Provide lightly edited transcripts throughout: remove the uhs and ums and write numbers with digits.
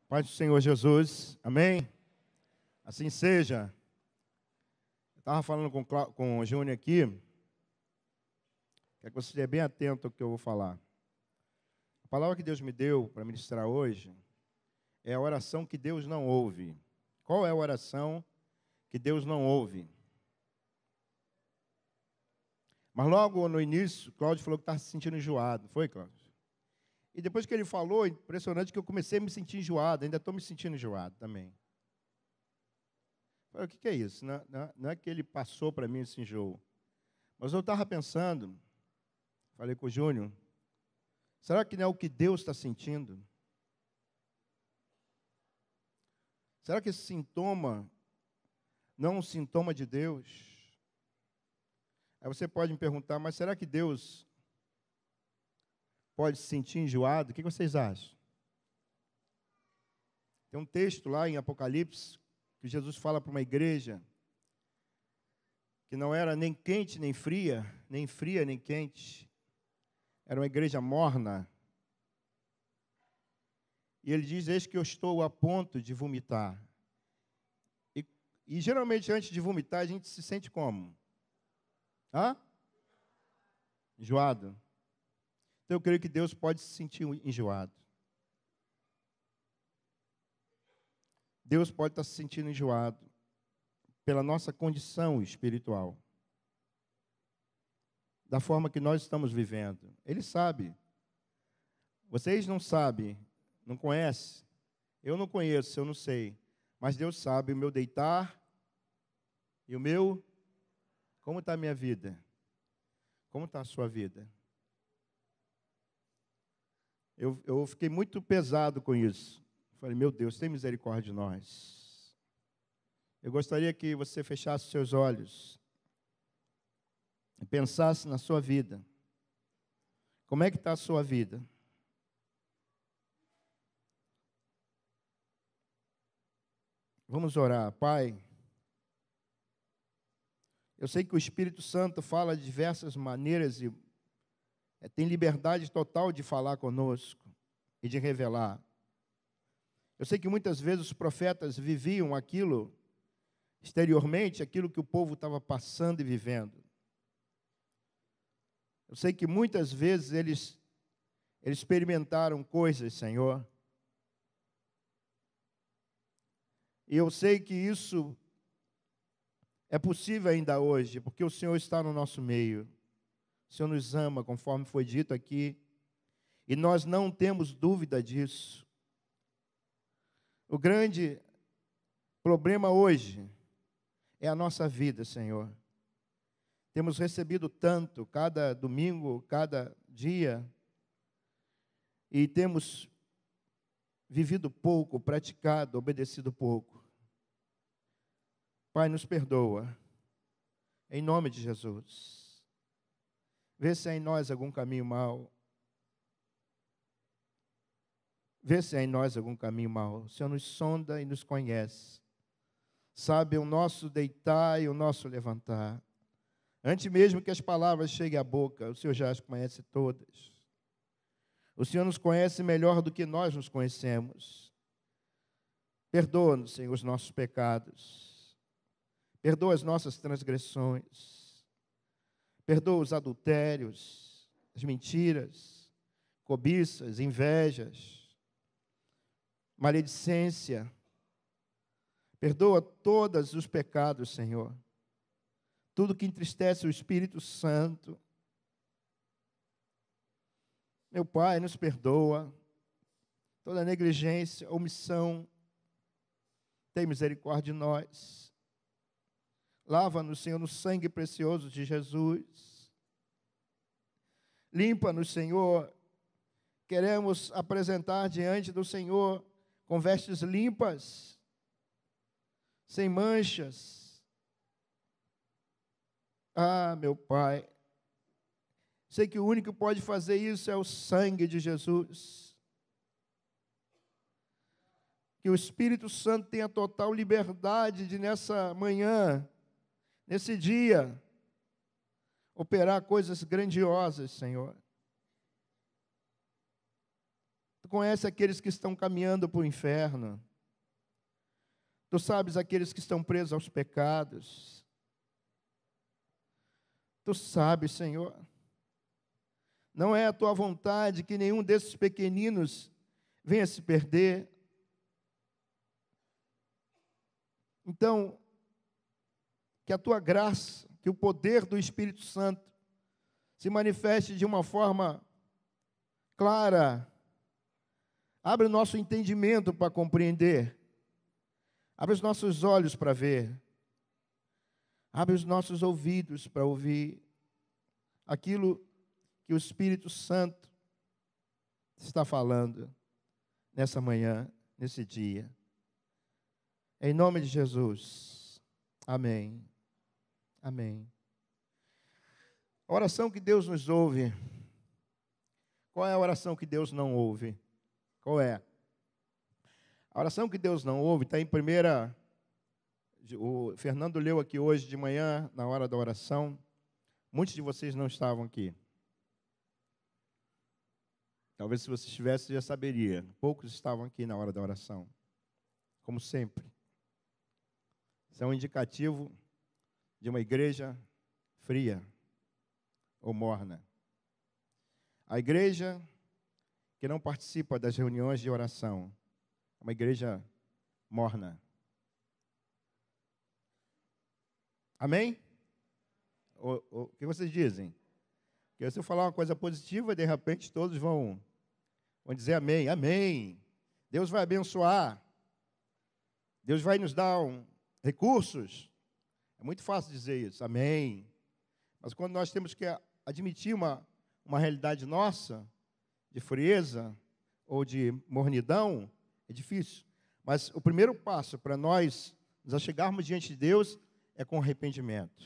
Paz do Senhor Jesus, amém? Assim seja. Eu estava falando com o Júnior aqui, quero que você esteja bem atento ao que eu vou falar. A palavra que Deus me deu para ministrar hoje é a oração que Deus não ouve. Qual é a oração que Deus não ouve? Mas logo no início, Cláudio falou que estava se sentindo enjoado. Foi, Cláudio? E depois que ele falou, impressionante que eu comecei a me sentir enjoado, ainda estou me sentindo enjoado também. Falei, o que é isso? Não é que ele passou para mim esse enjoo. Mas eu estava pensando, falei com o Júnior, será que não é o que Deus está sentindo? Será que esse sintoma não é um sintoma de Deus? Aí você pode me perguntar, mas será que Deus pode se sentir enjoado? O que vocês acham? Tem um texto lá em Apocalipse que Jesus fala para uma igreja que não era nem quente nem fria nem quente. Era uma igreja morna. E ele diz, eis que eu estou a ponto de vomitar. E geralmente antes de vomitar a gente se sente como? Enjoado. Então eu creio que Deus pode se sentir enjoado. Deus pode estar se sentindo enjoado pela nossa condição espiritual, da forma que nós estamos vivendo. Ele sabe. Vocês não sabem, não conhecem. Eu não conheço, eu não sei. Mas Deus sabe o meu deitar e o meu... Como está a minha vida? Como está a sua vida? Eu fiquei muito pesado com isso. Falei, meu Deus, tem misericórdia de nós. Eu gostaria que você fechasse os seus olhos e pensasse na sua vida. Como é que está a sua vida? Vamos orar. Pai, eu sei que o Espírito Santo fala de diversas maneiras e tem liberdade total de falar conosco e de revelar. Eu sei que muitas vezes os profetas viviam aquilo, exteriormente, aquilo que o povo estava passando e vivendo. Eu sei que muitas vezes eles experimentaram coisas, Senhor. E eu sei que isso é possível ainda hoje, porque o Senhor está no nosso meio. O Senhor nos ama, conforme foi dito aqui, e nós não temos dúvida disso. O grande problema hoje é a nossa vida, Senhor. Temos recebido tanto, cada domingo, cada dia, e temos vivido pouco, praticado, obedecido pouco. Pai, nos perdoa, em nome de Jesus. Vê se há em nós algum caminho mau. Vê se há em nós algum caminho mau. O Senhor nos sonda e nos conhece. Sabe o nosso deitar e o nosso levantar. Antes mesmo que as palavras cheguem à boca, o Senhor já as conhece todas. O Senhor nos conhece melhor do que nós nos conhecemos. Perdoa-nos, Senhor, os nossos pecados. Perdoa as nossas transgressões. Perdoa os adultérios, as mentiras, cobiças, invejas, maledicência. Perdoa todos os pecados, Senhor. Tudo que entristece o Espírito Santo. Meu Pai, nos perdoa. Toda negligência, omissão. Tem misericórdia de nós. Lava-nos, Senhor, no sangue precioso de Jesus. Limpa-nos, Senhor. Queremos apresentar diante do Senhor com vestes limpas, sem manchas. Ah, meu Pai, sei que o único que pode fazer isso é o sangue de Jesus. Que o Espírito Santo tenha total liberdade de nessa manhã, nesse dia, operar coisas grandiosas, Senhor. Tu conheces aqueles que estão caminhando para o inferno. Tu sabes aqueles que estão presos aos pecados. Tu sabes, Senhor. Não é a tua vontade que nenhum desses pequeninos venha se perder. Então, que a tua graça, que o poder do Espírito Santo se manifeste de uma forma clara. Abre o nosso entendimento para compreender. Abre os nossos olhos para ver. Abre os nossos ouvidos para ouvir aquilo que o Espírito Santo está falando nessa manhã, nesse dia. Em nome de Jesus. Amém. Amém. A oração que Deus nos ouve. Qual é a oração que Deus não ouve? Qual é? A oração que Deus não ouve está em primeira. O Fernando leu aqui hoje de manhã, na hora da oração. Muitos de vocês não estavam aqui. Talvez se você estivesse, já saberia. Poucos estavam aqui na hora da oração. Como sempre. Isso é um indicativo de uma igreja fria ou morna. A igreja que não participa das reuniões de oração é uma igreja morna. Amém? O que vocês dizem? Porque se eu falar uma coisa positiva, de repente todos vão dizer amém. Amém. Deus vai abençoar. Deus vai nos dar recursos. É muito fácil dizer isso. Amém. Mas quando nós temos que admitir uma realidade nossa, de frieza ou de mornidão, é difícil. Mas o primeiro passo para nós nos achegarmos diante de Deus é com arrependimento.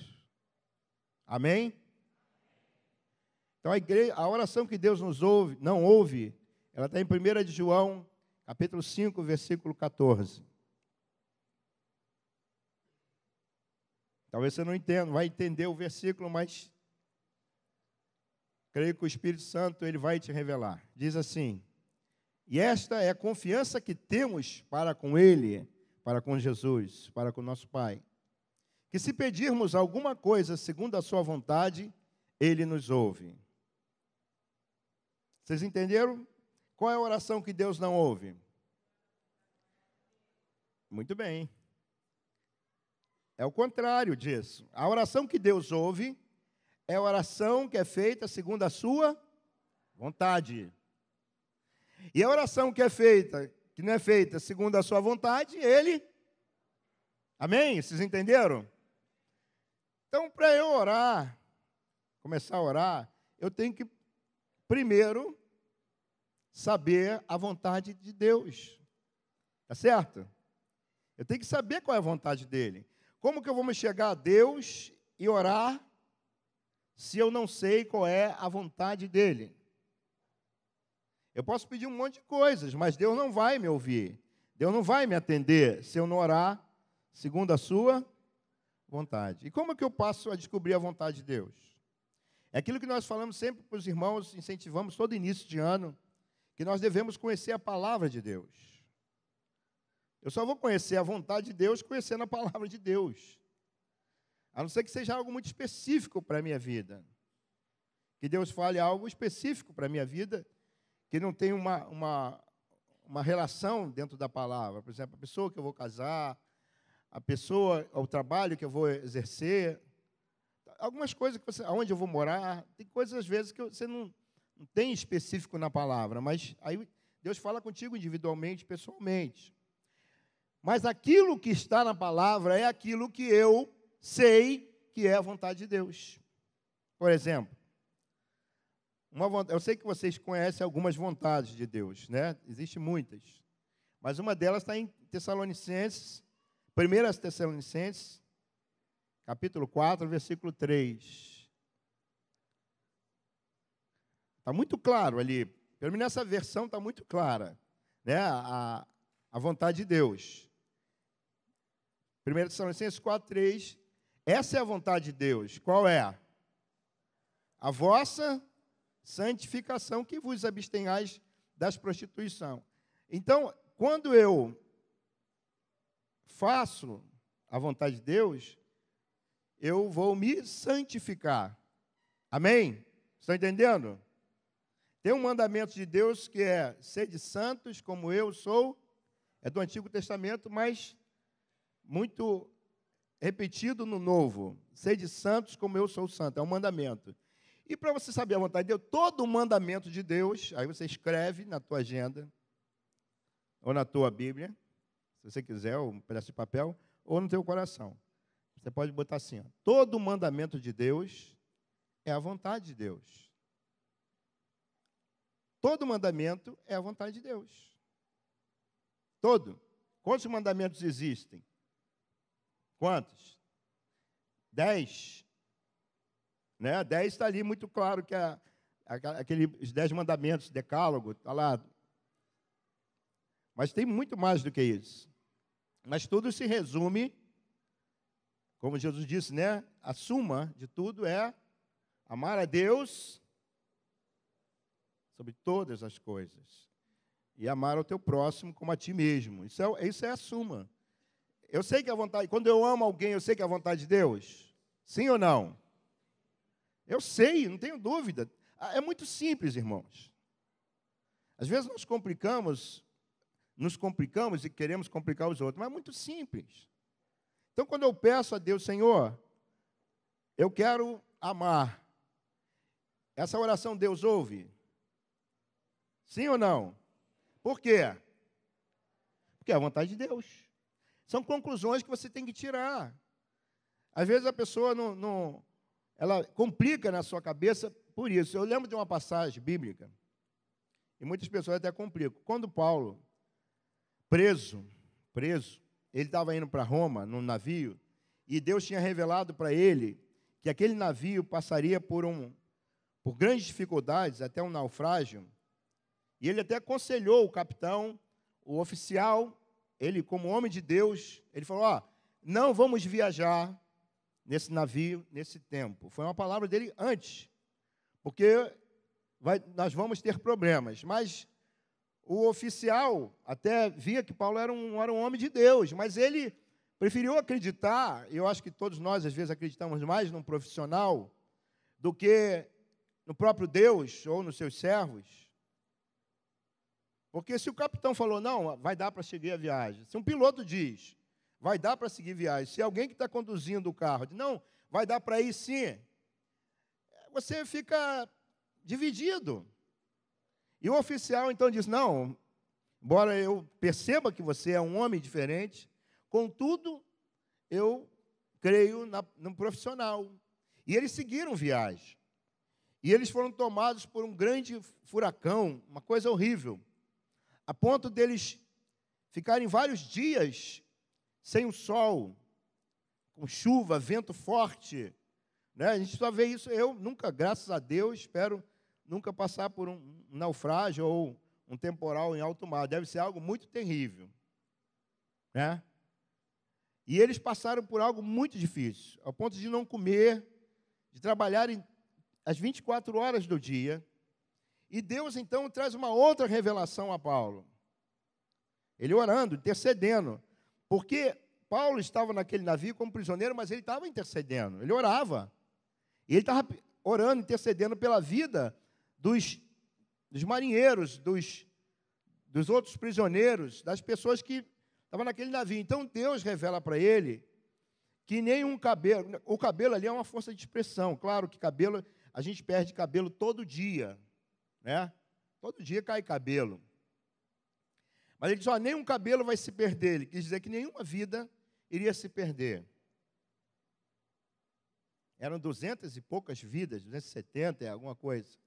Amém? Então a oração que Deus nos ouve, não ouve, ela está em 1 de João, capítulo 5, versículo 14. Talvez você não entenda, vai entender o versículo, mas creio que o Espírito Santo ele vai te revelar. Diz assim: e esta é a confiança que temos para com Ele, para com Jesus, para com nosso Pai, que se pedirmos alguma coisa segundo a sua vontade, Ele nos ouve. Vocês entenderam? Qual é a oração que Deus não ouve? Muito bem. É o contrário disso. A oração que Deus ouve é a oração que é feita segundo a sua vontade. E a oração que não é feita segundo a sua vontade, Ele... Amém? Vocês entenderam? Então, para eu orar, começar a orar, eu tenho que, primeiro, saber a vontade de Deus. Tá certo? Eu tenho que saber qual é a vontade dEle. Como que eu vou me chegar a Deus e orar se eu não sei qual é a vontade dEle? Eu posso pedir um monte de coisas, mas Deus não vai me ouvir. Deus não vai me atender se eu não orar segundo a sua vontade. E como que eu passo a descobrir a vontade de Deus? É aquilo que nós falamos sempre para os irmãos, incentivamos todo início de ano, que nós devemos conhecer a palavra de Deus. Eu só vou conhecer a vontade de Deus conhecendo a palavra de Deus. A não ser que seja algo muito específico para a minha vida. Que Deus fale algo específico para a minha vida, que não tem uma relação dentro da palavra. Por exemplo, a pessoa que eu vou casar, a pessoa, o trabalho que eu vou exercer, algumas coisas que você, aonde eu vou morar, tem coisas às vezes que você não tem específico na palavra, mas aí Deus fala contigo individualmente, pessoalmente. Mas aquilo que está na palavra é aquilo que eu sei que é a vontade de Deus. Por exemplo, eu sei que vocês conhecem algumas vontades de Deus, né? Existem muitas. Mas uma delas está em Tessalonicenses, 1 Tessalonicenses, capítulo 4, versículo 3. Está muito claro ali. Pelo menos nessa versão está muito clara, né? A vontade de Deus. 1 Tessalonicenses 4, 3. Essa é a vontade de Deus. Qual é? A vossa santificação, que vos abstenhais das prostituição. Então, quando eu faço a vontade de Deus, eu vou me santificar. Amém? Estão entendendo? Tem um mandamento de Deus que é: sede santos como eu sou. É do Antigo Testamento, mas muito repetido no Novo. Sede santos como eu sou santo. É um mandamento. E para você saber a vontade de Deus, todo o mandamento de Deus, aí você escreve na tua agenda, ou na tua Bíblia, se você quiser, ou um pedaço de papel, ou no teu coração. Você pode botar assim: ó, todo o mandamento de Deus é a vontade de Deus. Todo mandamento é a vontade de Deus. Todo. Quantos mandamentos existem? Quantos? 10. Né? 10 está ali muito claro que aqueles 10 mandamentos, decálogo, está lá. Mas tem muito mais do que isso. Mas tudo se resume, como Jesus disse, né? A suma de tudo é amar a Deus sobre todas as coisas e amar ao teu próximo como a ti mesmo. Isso é a suma. Eu sei que a vontade, quando eu amo alguém, eu sei que é a vontade de Deus. Sim ou não? Eu sei, não tenho dúvida. É muito simples, irmãos. Às vezes nos complicamos e queremos complicar os outros, mas é muito simples. Então, quando eu peço a Deus: Senhor, eu quero amar, essa oração Deus ouve? Sim ou não? Por quê? Porque é a vontade de Deus. São conclusões que você tem que tirar. Às vezes a pessoa ela complica na sua cabeça por isso. Eu lembro de uma passagem bíblica, e muitas pessoas até complicam. Quando Paulo, preso, ele estava indo para Roma, num navio, e Deus tinha revelado para ele que aquele navio passaria por grandes dificuldades, até um naufrágio. E ele até aconselhou o capitão, o oficial, ele como homem de Deus, ele falou: não vamos viajar nesse navio, nesse tempo. Foi uma palavra dele antes, porque nós vamos ter problemas. Mas o oficial até via que Paulo era um homem de Deus, mas ele preferiu acreditar, e eu acho que todos nós às vezes acreditamos mais num profissional do que no próprio Deus ou nos seus servos. Porque se o capitão falou: não, vai dar para seguir a viagem. Se um piloto diz: vai dar para seguir a viagem. Se alguém que está conduzindo o carro diz: não, vai dar para ir sim. Você fica dividido. E o oficial então diz: não, embora eu perceba que você é um homem diferente, contudo, eu creio no profissional. E eles seguiram viagem. E eles foram tomados por um grande furacão, uma coisa horrível, a ponto deles ficarem vários dias sem o sol, com chuva, vento forte. Né? A gente só vê isso. Eu nunca, graças a Deus, espero nunca passar por um naufrágio ou um temporal em alto mar. Deve ser algo muito terrível. Né? E eles passaram por algo muito difícil, ao ponto de não comer, de trabalhar as 24 horas do dia. E Deus, então, traz uma outra revelação a Paulo. Ele orando, intercedendo. Porque Paulo estava naquele navio como prisioneiro, mas ele estava intercedendo. Ele orava. E ele estava orando, intercedendo pela vida dos marinheiros, dos outros prisioneiros, das pessoas que estavam naquele navio. Então, Deus revela para ele que nenhum cabelo... O cabelo ali é uma força de expressão. Claro que cabelo, a gente perde cabelo todo dia. Né? Todo dia cai cabelo. Mas ele diz: nenhum cabelo vai se perder. Ele quis dizer que nenhuma vida iria se perder. Eram 200 e poucas vidas, 270, alguma coisa.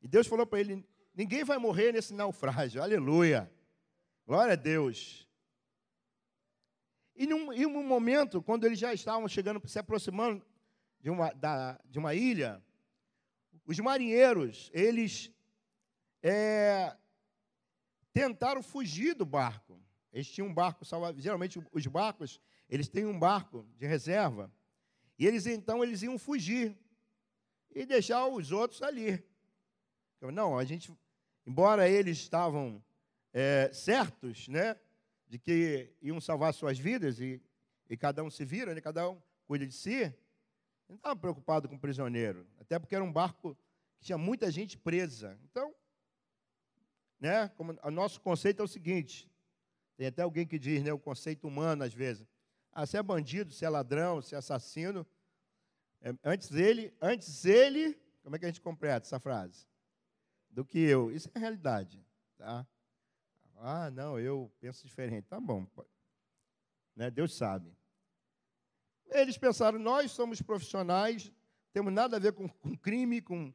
E Deus falou para ele: ninguém vai morrer nesse naufrágio. Aleluia. Glória a Deus. E num momento, quando eles já estavam chegando, se aproximando de uma ilha, os marinheiros, eles tentaram fugir do barco. Eles tinham um barco salva-vidas. Geralmente, os barcos, eles têm um barco de reserva. E eles iam fugir e deixar os outros ali. Não, embora eles estavam certos, né, de que iam salvar suas vidas, e cada um se vira, né, cada um cuida de si, não estava preocupado com o prisioneiro, até porque era um barco que tinha muita gente presa. Então, né, como o nosso conceito é o seguinte, tem até alguém que diz, né, o conceito humano às vezes, se é bandido, se é ladrão, se é assassino, antes ele, como é que a gente completa essa frase? Do que eu. Isso é a realidade, tá? Não, eu penso diferente. Tá bom, né? Deus sabe. Eles pensaram, nós somos profissionais, temos nada a ver com crime, com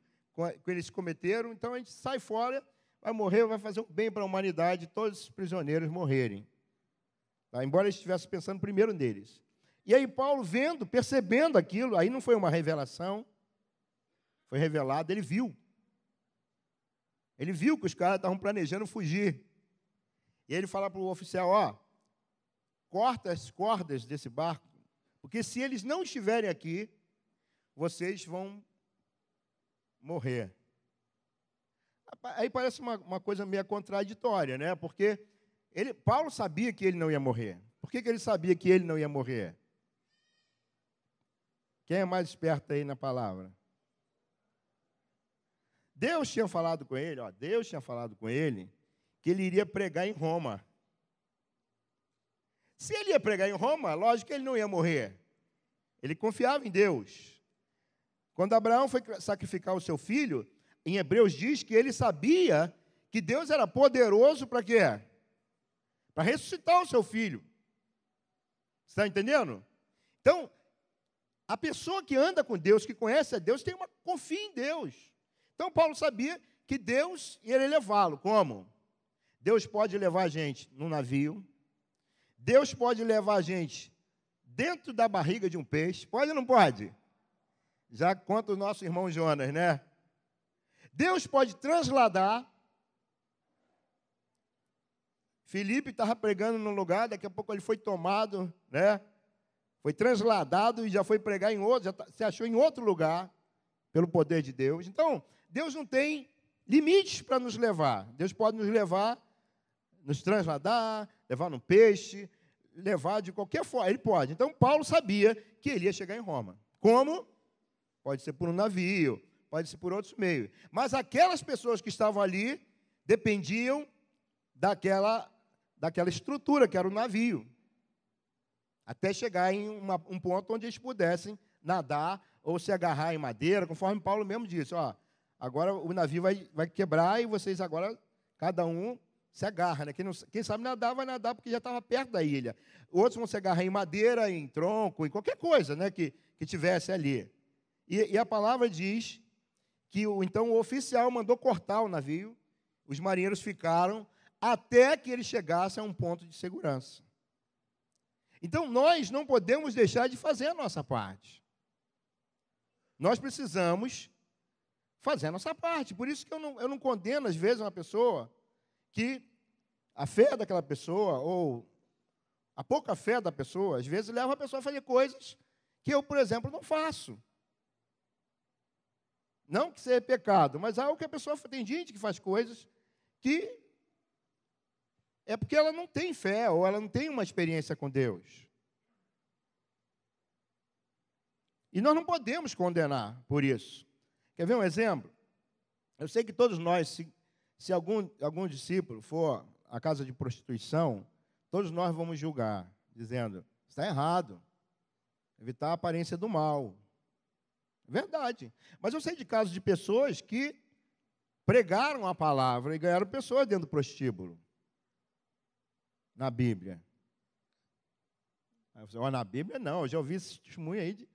eles cometeram, então a gente sai fora, vai morrer, vai fazer um bem para a humanidade, todos os prisioneiros morrerem. Tá? Embora eles estivessem pensando primeiro neles. E aí Paulo vendo, percebendo aquilo, aí não foi uma revelação, foi revelado, ele viu. Ele viu que os caras estavam planejando fugir. E ele fala para o oficial, corta as cordas desse barco, porque se eles não estiverem aqui, vocês vão morrer. Aí parece uma coisa meio contraditória, né? Porque Paulo sabia que ele não ia morrer. Por que ele sabia que ele não ia morrer? Quem é mais esperto aí na palavra? Deus tinha falado com ele, que ele iria pregar em Roma. Se ele ia pregar em Roma, lógico que ele não ia morrer. Ele confiava em Deus. Quando Abraão foi sacrificar o seu filho, em Hebreus diz que ele sabia que Deus era poderoso para quê? Para ressuscitar o seu filho. Você está entendendo? Então, a pessoa que anda com Deus, que conhece a Deus, confia em Deus. Então, Paulo sabia que Deus iria levá-lo. Como? Deus pode levar a gente num navio. Deus pode levar a gente dentro da barriga de um peixe. Pode ou não pode? Já conta o nosso irmão Jonas, né? Deus pode transladar. Filipe estava pregando num lugar, daqui a pouco ele foi tomado, né? Foi transladado e já foi pregar em outro, se achou em outro lugar, pelo poder de Deus. Então, Deus não tem limites para nos levar. Deus pode nos levar, nos transladar, levar num peixe, levar de qualquer forma. Ele pode. Então, Paulo sabia que ele ia chegar em Roma. Como? Pode ser por um navio, pode ser por outros meios. Mas aquelas pessoas que estavam ali dependiam daquela estrutura, que era o navio, até chegar em um ponto onde eles pudessem nadar ou se agarrar em madeira, conforme Paulo mesmo disse, agora o navio vai quebrar e vocês agora, cada um se agarra, né? Quem sabe nadar, vai nadar porque já estava perto da ilha. Outros vão se agarrar em madeira, em tronco, em qualquer coisa, né, que tivesse ali. E a palavra diz que então o oficial mandou cortar o navio, os marinheiros ficaram até que ele chegasse a um ponto de segurança. Então, nós não podemos deixar de fazer a nossa parte. Nós precisamos fazer a nossa parte. Por isso que eu não condeno, às vezes, uma pessoa que a fé daquela pessoa, ou a pouca fé da pessoa, às vezes, leva a pessoa a fazer coisas que eu, por exemplo, não faço. Não que seja pecado, mas algo que a pessoa... Tem gente que faz coisas que é porque ela não tem fé, ou ela não tem uma experiência com Deus. E nós não podemos condenar por isso. Quer ver um exemplo? Eu sei que todos nós, se algum discípulo for à casa de prostituição, todos nós vamos julgar, dizendo, está errado, evitar a aparência do mal. Verdade. Mas eu sei de casos de pessoas que pregaram a palavra e ganharam pessoas dentro do prostíbulo. Na Bíblia. Na Bíblia não, eu já ouvi esse testemunho aí de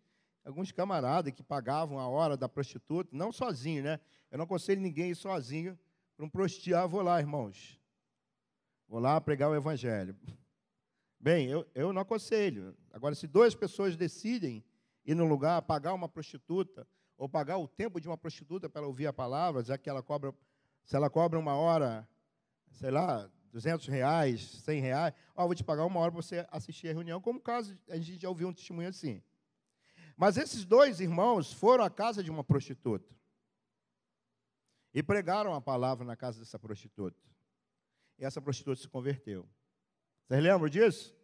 alguns camaradas que pagavam a hora da prostituta, não sozinho, né? Eu não aconselho ninguém ir sozinho para um prostíbulo. Vou lá, irmãos. Vou lá pregar o evangelho. Bem, eu não aconselho. Agora, se duas pessoas decidem ir num lugar, pagar uma prostituta, ou pagar o tempo de uma prostituta para ouvir a palavra, já que se ela cobra uma hora, sei lá, R$200, R$100, vou te pagar uma hora para você assistir a reunião, como caso a gente já ouviu um testemunho assim. Mas esses dois irmãos foram à casa de uma prostituta. E pregaram a palavra na casa dessa prostituta. E essa prostituta se converteu. Vocês lembram disso?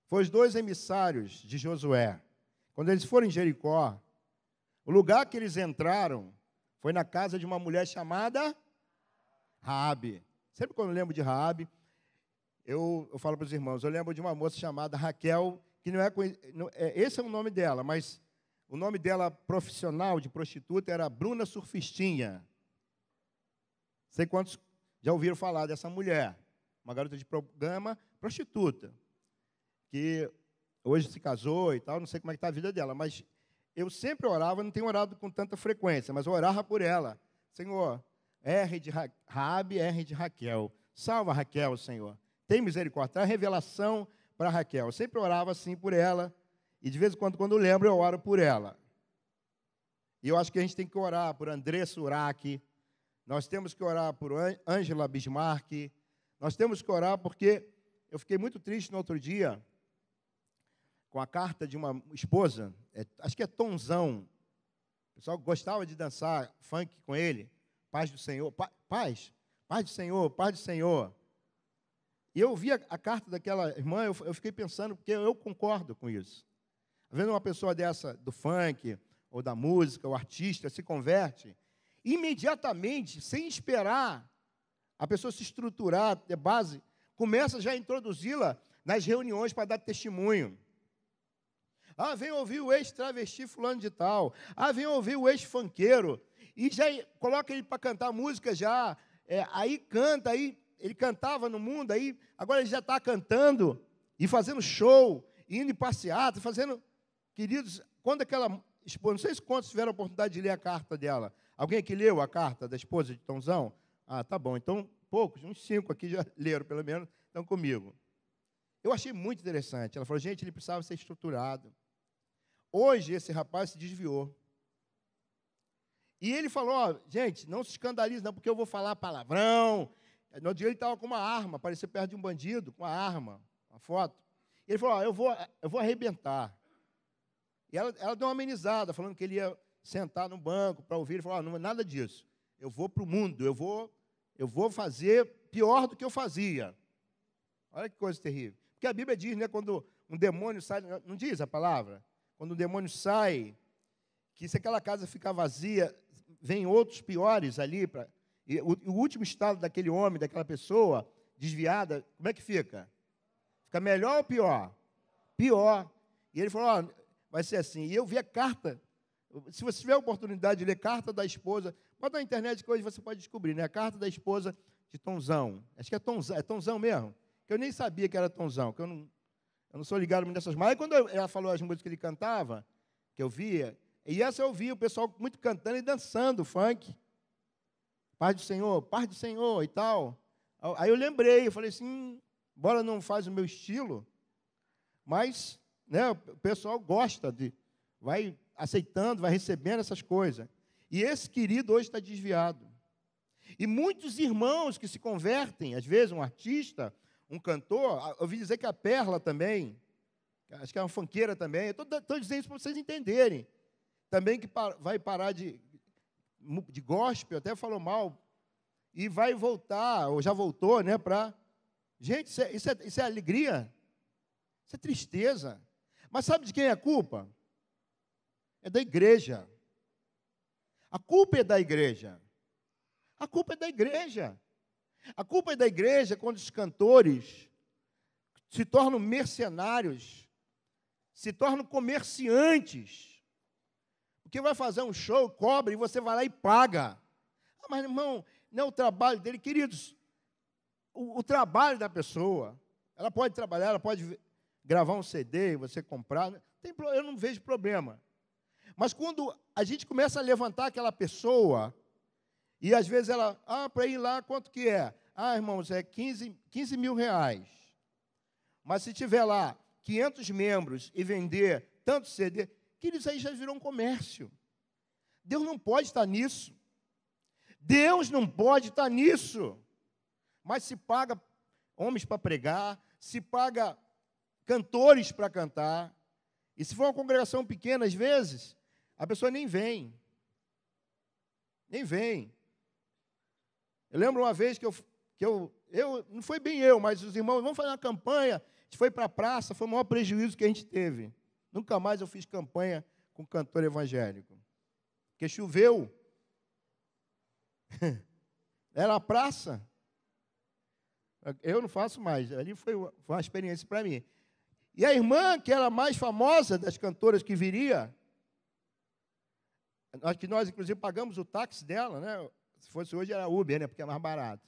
Foi os 2 emissários de Josué. Quando eles foram em Jericó, o lugar que eles entraram foi na casa de uma mulher chamada Raabe. Sempre quando eu lembro de Raabe, eu falo para os irmãos, eu lembro de uma moça chamada Raquel, que esse é o nome dela, mas o nome dela profissional de prostituta era Bruna Surfistinha. Sei quantos já ouviram falar dessa mulher, uma garota de programa, prostituta, que hoje se casou e tal, não sei como é que está a vida dela, mas eu sempre orava, não tenho orado com tanta frequência, mas eu orava por ela. Senhor, R de Raabe, R de Raquel. Salva Raquel, Senhor. Tem misericórdia, traz revelação para Raquel. Eu sempre orava assim por ela, e de vez em quando eu lembro, eu oro por ela. E eu acho que a gente tem que orar por Andressa Urach, nós temos que orar por Ângela Bismarck, nós temos que orar porque eu fiquei muito triste no outro dia, com a carta de uma esposa, acho que é Tonzão, o pessoal gostava de dançar funk com ele, paz do Senhor, paz do Senhor, paz do Senhor. E eu vi a carta daquela irmã, eu fiquei pensando, porque eu concordo com isso. Vendo uma pessoa dessa, do funk, ou da música, o artista, se converte, imediatamente, sem esperar a pessoa se estruturar, ter base, começa já a introduzi-la nas reuniões para dar testemunho. Ah, vem ouvir o ex-travesti fulano de tal. Ah, vem ouvir o ex-funkeiro. E já coloca ele para cantar música já. Aí canta, aí ele cantava no mundo, aí agora ele já está cantando e fazendo show, indo em passeata, fazendo... Queridos, quando aquela esposa... Não sei se quantos tiveram a oportunidade de ler a carta dela. Alguém aqui leu a carta da esposa de Tonzão? Ah, tá bom. Então, poucos, uns 5 aqui já leram, pelo menos, estão comigo. Eu achei muito interessante. Ela falou, gente, ele precisava ser estruturado. Hoje, esse rapaz se desviou. E ele falou, ó, gente, não se escandalize, não, porque eu vou falar palavrão. No dia ele estava com uma arma, apareceu perto de um bandido, com uma arma, uma foto. Ele falou, ó, eu vou arrebentar. E ela deu uma amenizada, falando que ele ia sentar no banco para ouvir. Ele falou, ó, não é nada disso. Eu vou para o mundo, eu vou fazer pior do que eu fazia. Olha que coisa terrível. Porque a Bíblia diz, né, quando um demônio sai, não diz a palavra? Quando um demônio sai, que se aquela casa ficar vazia, vem outros piores ali. E o último estado daquele homem, daquela pessoa desviada, como é que fica? Fica melhor ou pior? Pior. E ele falou, ó, vai ser assim. E eu vi a carta. Se você tiver a oportunidade de ler carta da esposa, bota na internet que hoje você pode descobrir, né? A carta da esposa de Tonzão. Acho que é Tonzão mesmo. Que eu nem sabia que era Tonzão, que eu não sou ligado muito nessas. Mas aí quando ela falou as músicas que ele cantava, que eu via, e essa eu via o pessoal muito cantando e dançando funk. Paz do Senhor e tal. Aí eu lembrei, eu falei assim, embora não faz o meu estilo, mas né, o pessoal gosta vai aceitando, vai recebendo essas coisas. E esse querido hoje está desviado. E muitos irmãos que se convertem, às vezes um artista, um cantor, eu ouvi dizer que a Perla também, acho que é uma funkeira também, eu estou dizendo isso para vocês entenderem, também que vai parar de gospel, até falou mal, e vai voltar, ou já voltou, né, para... Gente, isso é alegria, isso é tristeza. Mas sabe de quem é a culpa? É da igreja. A culpa é da igreja. A culpa é da igreja. A culpa é da igreja quando os cantores se tornam mercenários, se tornam comerciantes. Porque vai fazer um show, cobra, e você vai lá e paga. Ah, mas, irmão, não é o trabalho dele. Queridos, o trabalho da pessoa, ela pode trabalhar, ela pode gravar um CD e você comprar, eu não vejo problema. Mas quando a gente começa a levantar aquela pessoa, e às vezes ela, para ir lá, quanto que é? Irmãos, é 15 mil reais. Mas se tiver lá 500 membros e vender tanto CD, queridos, aí já virou um comércio. Deus não pode estar nisso. Deus não pode estar nisso. Mas se paga homens para pregar, se paga cantores para cantar, e se for uma congregação pequena, às vezes, a pessoa nem vem. Nem vem. Eu lembro uma vez que não foi bem eu, mas os irmãos, vamos fazer uma campanha. A gente foi para a praça, foi o maior prejuízo que a gente teve. Nunca mais eu fiz campanha com cantor evangélico. Porque choveu. Era a praça. Eu não faço mais. Ali foi uma experiência para mim. E a irmã, que era a mais famosa das cantoras que viria, nós inclusive pagamos o táxi dela, né? Se fosse hoje era Uber, né? Porque é mais barato.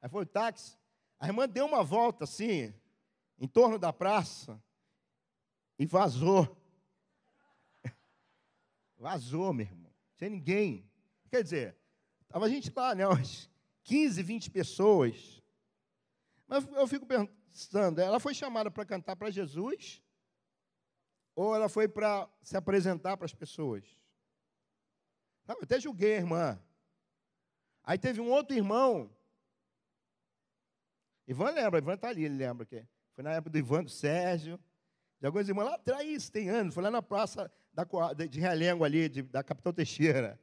Aí foi o táxi. A irmã deu uma volta assim, em torno da praça, e vazou. Vazou, meu irmão. Sem ninguém. Quer dizer, estava a gente lá, né? Umas 15, 20 pessoas. Mas eu fico pensando, ela foi chamada para cantar para Jesus? Ou ela foi para se apresentar para as pessoas? Não, eu até julguei a irmã. Aí teve um outro irmão. Ivan lembra, Ivan está ali, ele lembra que foi na época do Ivan, do Sérgio, de alguns irmãos lá atrás, tem anos, foi lá na praça de Realengo ali, da Capitão Teixeira.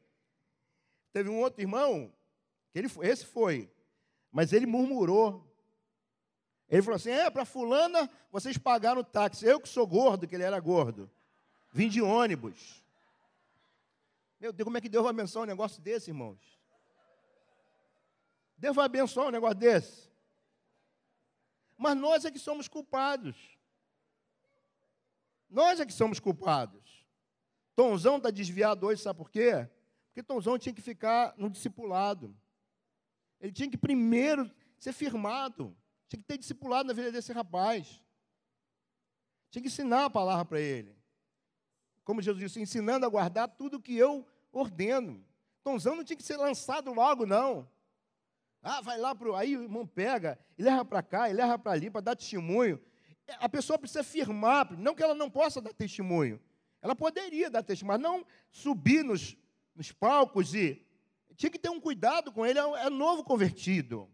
Teve um outro irmão, que esse foi, mas ele murmurou. Ele falou assim, para fulana, vocês pagaram o táxi. Eu que sou gordo, que ele era gordo. Vim de ônibus. Meu Deus, como é que Deus vai abençoar um negócio desse, irmãos? Deus vai abençoar um negócio desse? Mas nós é que somos culpados. Nós é que somos culpados. Tonzão está desviado hoje, sabe por quê? Porque Tonzão tinha que ficar no discipulado. Ele tinha que primeiro ser firmado. Tinha que ter discipulado na vida desse rapaz. Tinha que ensinar a palavra para ele. Como Jesus disse, ensinando a guardar tudo o que eu ordeno. Tonzão não tinha que ser lançado logo, não. Vai lá, aí o irmão pega, e leva para cá, e leva para ali, para dar testemunho. A pessoa precisa firmar, não que ela não possa dar testemunho. Ela poderia dar testemunho, mas não subir nos palcos e... Tinha que ter um cuidado com ele, é novo convertido.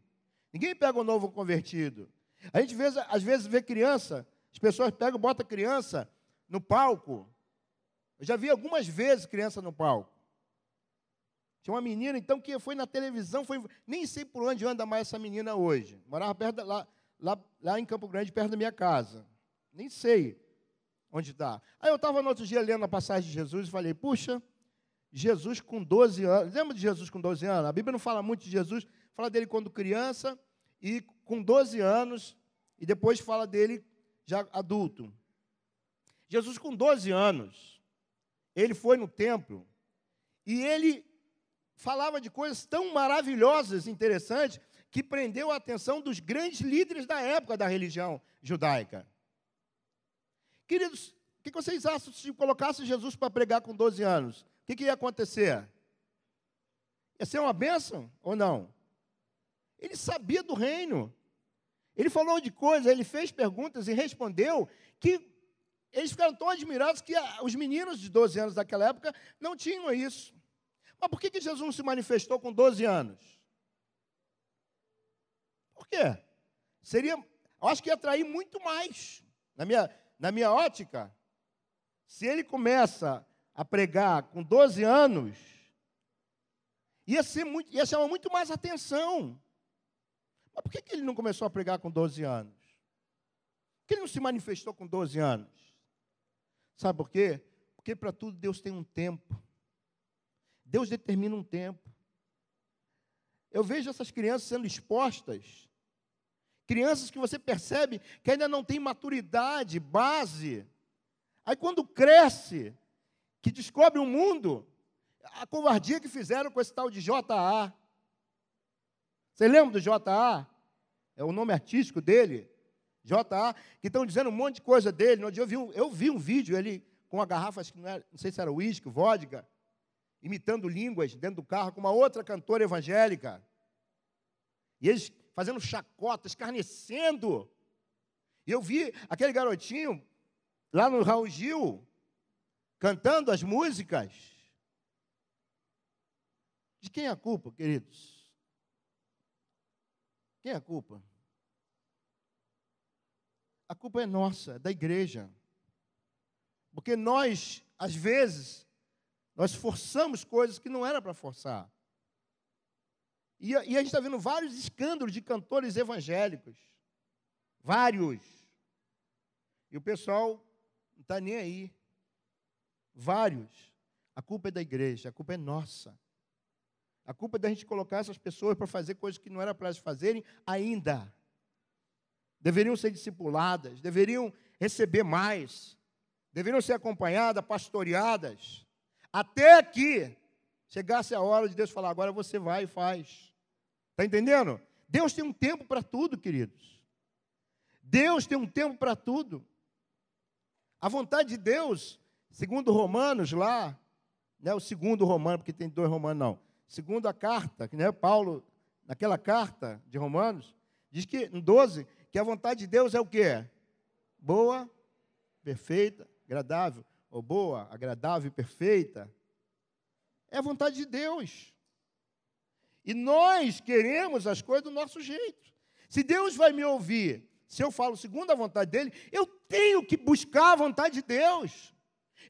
Ninguém pega um novo convertido. A gente, às vezes, vê criança, as pessoas pegam e botam criança no palco. Eu já vi algumas vezes criança no palco. Tinha uma menina, então, que foi na televisão, nem sei por onde anda mais essa menina hoje. Morava perto lá em Campo Grande, perto da minha casa. Nem sei onde está. Aí eu estava no outro dia lendo a passagem de Jesus e falei, puxa, Jesus com 12 anos. Lembra de Jesus com 12 anos? A Bíblia não fala muito de Jesus, fala dele quando criança e com 12 anos, e depois fala dele já adulto. Jesus com 12 anos, ele foi no templo e ele falava de coisas tão maravilhosas, interessantes, que prendeu a atenção dos grandes líderes da época da religião judaica. Queridos, o que vocês acham se colocasse Jesus para pregar com 12 anos? O que ia acontecer? Ia ser uma bênção ou não? Ele sabia do reino. Ele falou de coisas, ele fez perguntas e respondeu que eles ficaram tão admirados que os meninos de 12 anos daquela época não tinham isso. Mas por que Jesus não se manifestou com 12 anos? Por quê? Eu acho que ia atrair muito mais. Na minha ótica, se ele começa a pregar com 12 anos, ia chamar muito mais atenção. Mas por que ele não começou a pregar com 12 anos? Por que ele não se manifestou com 12 anos? Sabe por quê? Porque para tudo Deus tem um tempo. Deus determina um tempo. Eu vejo essas crianças sendo expostas. Crianças que você percebe que ainda não têm maturidade, base. Aí quando cresce, que descobre o mundo, a covardia que fizeram com esse tal de J.A. Você lembra do J.A.? É o nome artístico dele. J.A., que estão dizendo um monte de coisa dele. No dia eu vi um vídeo, ele com uma garrafa, acho que não sei se era uísque, vodka, imitando línguas dentro do carro com uma outra cantora evangélica. E eles fazendo chacota, escarnecendo. E eu vi aquele garotinho lá no Raul Gil, cantando as músicas. De quem é a culpa, queridos? Quem é a culpa? A culpa é nossa, da igreja. Porque nós, às vezes, Nós forçamos coisas que não era para forçar. E a gente está vendo vários escândalos de cantores evangélicos. Vários. E o pessoal não está nem aí. Vários. A culpa é da igreja, a culpa é nossa. A culpa é da gente colocar essas pessoas para fazer coisas que não era para elas fazerem ainda. Deveriam ser discipuladas, deveriam receber mais, deveriam ser acompanhadas, pastoreadas, até que chegasse a hora de Deus falar, agora você vai e faz. Está entendendo? Deus tem um tempo para tudo, queridos. Deus tem um tempo para tudo. A vontade de Deus, segundo Romanos lá, não é o segundo Romano, porque tem 2 Romanos, não. Segundo a carta, né, Paulo, naquela carta de Romanos, diz que, em 12, que a vontade de Deus é o quê? Boa, perfeita, agradável. Ou boa, agradável e perfeita. É a vontade de Deus. E nós queremos as coisas do nosso jeito. Se Deus vai me ouvir, se eu falo segundo a vontade dEle, eu tenho que buscar a vontade de Deus.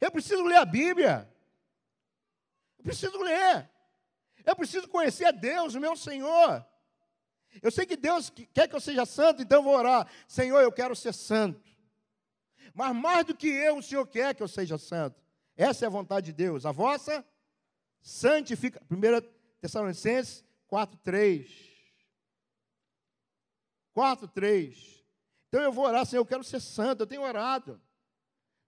Eu preciso ler a Bíblia. Eu preciso ler. Eu preciso conhecer a Deus, o meu Senhor. Eu sei que Deus quer que eu seja santo, então eu vou orar. Senhor, eu quero ser santo. Mas mais do que eu, o Senhor quer que eu seja santo. Essa é a vontade de Deus. A vossa santifica. 1 Tessalonicenses 4:3. 4:3. Então eu vou orar, Senhor, eu quero ser santo, eu tenho orado.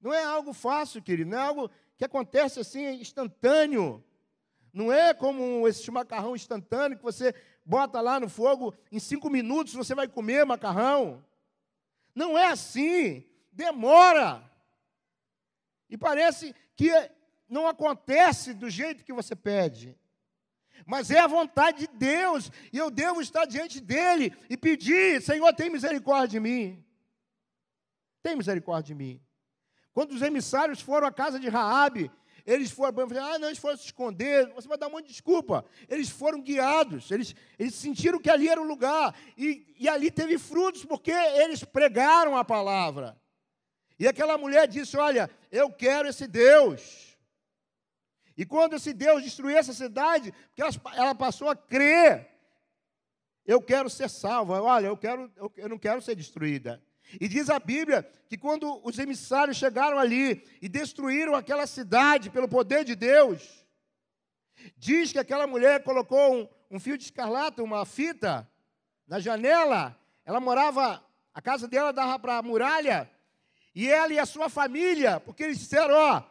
Não é algo fácil, querido, não é algo que acontece assim, instantâneo. Não é como esse macarrão instantâneo que você bota lá no fogo, em 5 minutos você vai comer macarrão. Não é assim, demora. E parece que não acontece do jeito que você pede. Mas é a vontade de Deus, e eu devo estar diante dEle e pedir, Senhor, tem misericórdia de mim. Tem misericórdia de mim. Quando os emissários foram à casa de Raabe, eles foram se esconder, você vai dar um monte de desculpa. Eles foram guiados, eles sentiram que ali era o lugar, e ali teve frutos, porque eles pregaram a palavra. E aquela mulher disse, olha, eu quero esse Deus. E quando esse Deus destruiu essa cidade, porque ela passou a crer, eu quero ser salva, olha, eu não quero ser destruída. E diz a Bíblia que quando os emissários chegaram ali e destruíram aquela cidade pelo poder de Deus, diz que aquela mulher colocou um fio de escarlata, uma fita, na janela. Ela morava, a casa dela dava para a muralha, e ela e a sua família, porque eles disseram, ó,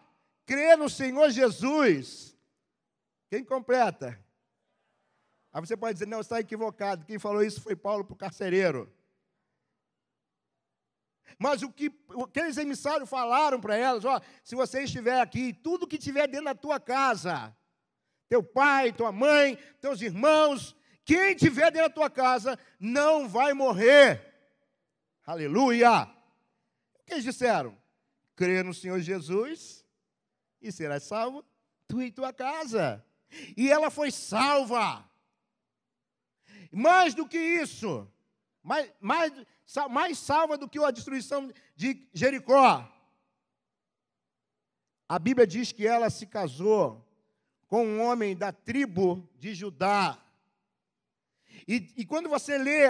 crê no Senhor Jesus. Quem completa? Aí você pode dizer, não, você está equivocado. Quem falou isso foi Paulo para o carcereiro. Mas o que aqueles emissários falaram para elas, ó, se você estiver aqui, tudo que tiver dentro da tua casa, teu pai, tua mãe, teus irmãos, quem tiver dentro da tua casa, não vai morrer. Aleluia! O que eles disseram? Crê no Senhor Jesus e serás salvo, tu e tua casa. E ela foi salva. Mais do que isso, mais salva do que a destruição de Jericó. A Bíblia diz que ela se casou com um homem da tribo de Judá. E quando você lê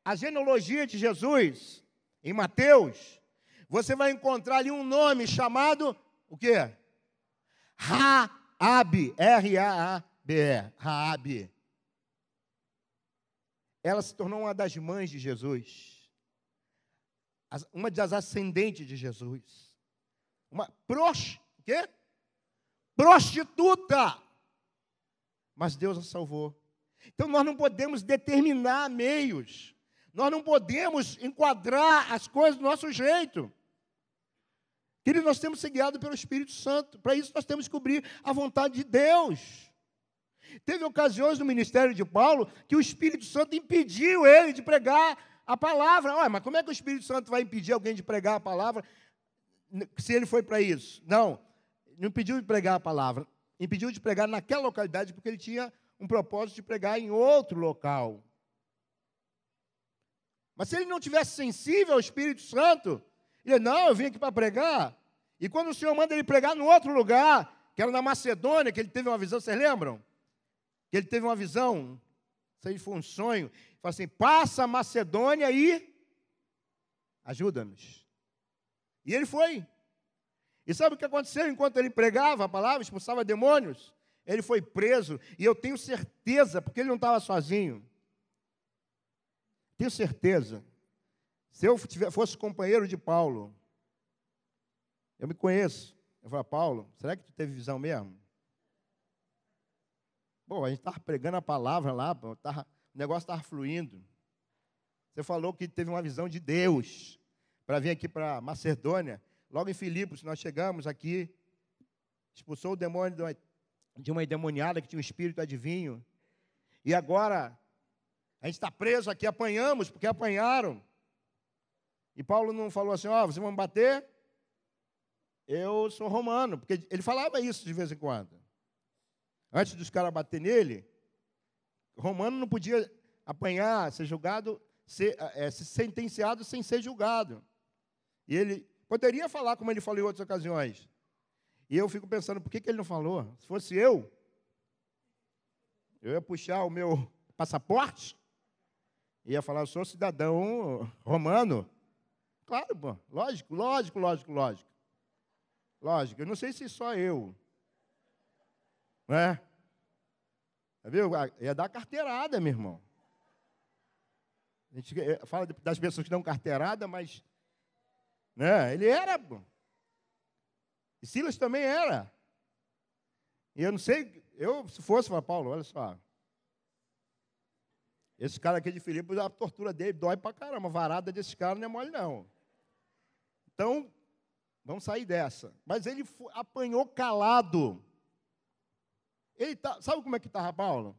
a genealogia de Jesus, em Mateus, você vai encontrar ali um nome chamado, o quê? Raabe, R-A-A-B-E, Raabe. Ela se tornou uma das mães de Jesus, uma das ascendentes de Jesus, uma prostituta, mas Deus a salvou. Então nós não podemos determinar meios, nós não podemos enquadrar as coisas do nosso jeito. Queridos, nós temos que ser guiados pelo Espírito Santo, para isso nós temos que descobrir a vontade de Deus. Teve ocasiões no ministério de Paulo que o Espírito Santo impediu ele de pregar a palavra. Mas como é que o Espírito Santo vai impedir alguém de pregar a palavra se ele foi para isso? Não impediu de pregar a palavra, impediu de pregar naquela localidade porque ele tinha um propósito de pregar em outro local. Mas se ele não tivesse sensível ao Espírito Santo, ele, não, eu vim aqui para pregar, e quando o Senhor manda ele pregar em outro lugar, que era na Macedônia, que ele teve uma visão, vocês lembram? Que ele teve uma visão, isso aí foi um sonho. Ele falou assim, passa a Macedônia e ajuda-nos. E ele foi. E sabe o que aconteceu enquanto ele pregava a palavra, expulsava demônios? Ele foi preso, e eu tenho certeza, porque ele não estava sozinho. Tenho certeza, se eu fosse companheiro de Paulo, eu me conheço, eu falo, Paulo, será que tu teve visão mesmo? Bom, a gente estava pregando a palavra lá, o negócio estava fluindo. Você falou que teve uma visão de Deus para vir aqui para Macedônia. Logo em Filipos, nós chegamos aqui, expulsou o demônio de uma endemoniada que tinha um espírito adivinho. E agora, a gente está preso aqui, apanhamos, porque apanharam. E Paulo não falou assim, vocês vão me bater? Eu sou romano, porque ele falava isso de vez em quando. Antes dos caras bater nele, romano não podia apanhar, ser julgado, ser sentenciado sem ser julgado. E ele poderia falar como ele falou em outras ocasiões. E eu fico pensando, por que ele não falou? Se fosse eu ia puxar o meu passaporte, ia falar, eu sou cidadão romano. Claro, pô, lógico. Lógico, eu não sei se só eu. Não é? Viu? Ia dar carteirada, meu irmão. A gente fala das pessoas que dão carteirada, mas né, ele era, pô. E Silas também era. E eu não sei, se fosse, falar, Paulo, olha só. Esse cara aqui de Filipos, a tortura dele dói pra caramba. A varada desse cara não é mole, não. Então, vamos sair dessa. Mas ele apanhou calado. Sabe como é que estava Paulo?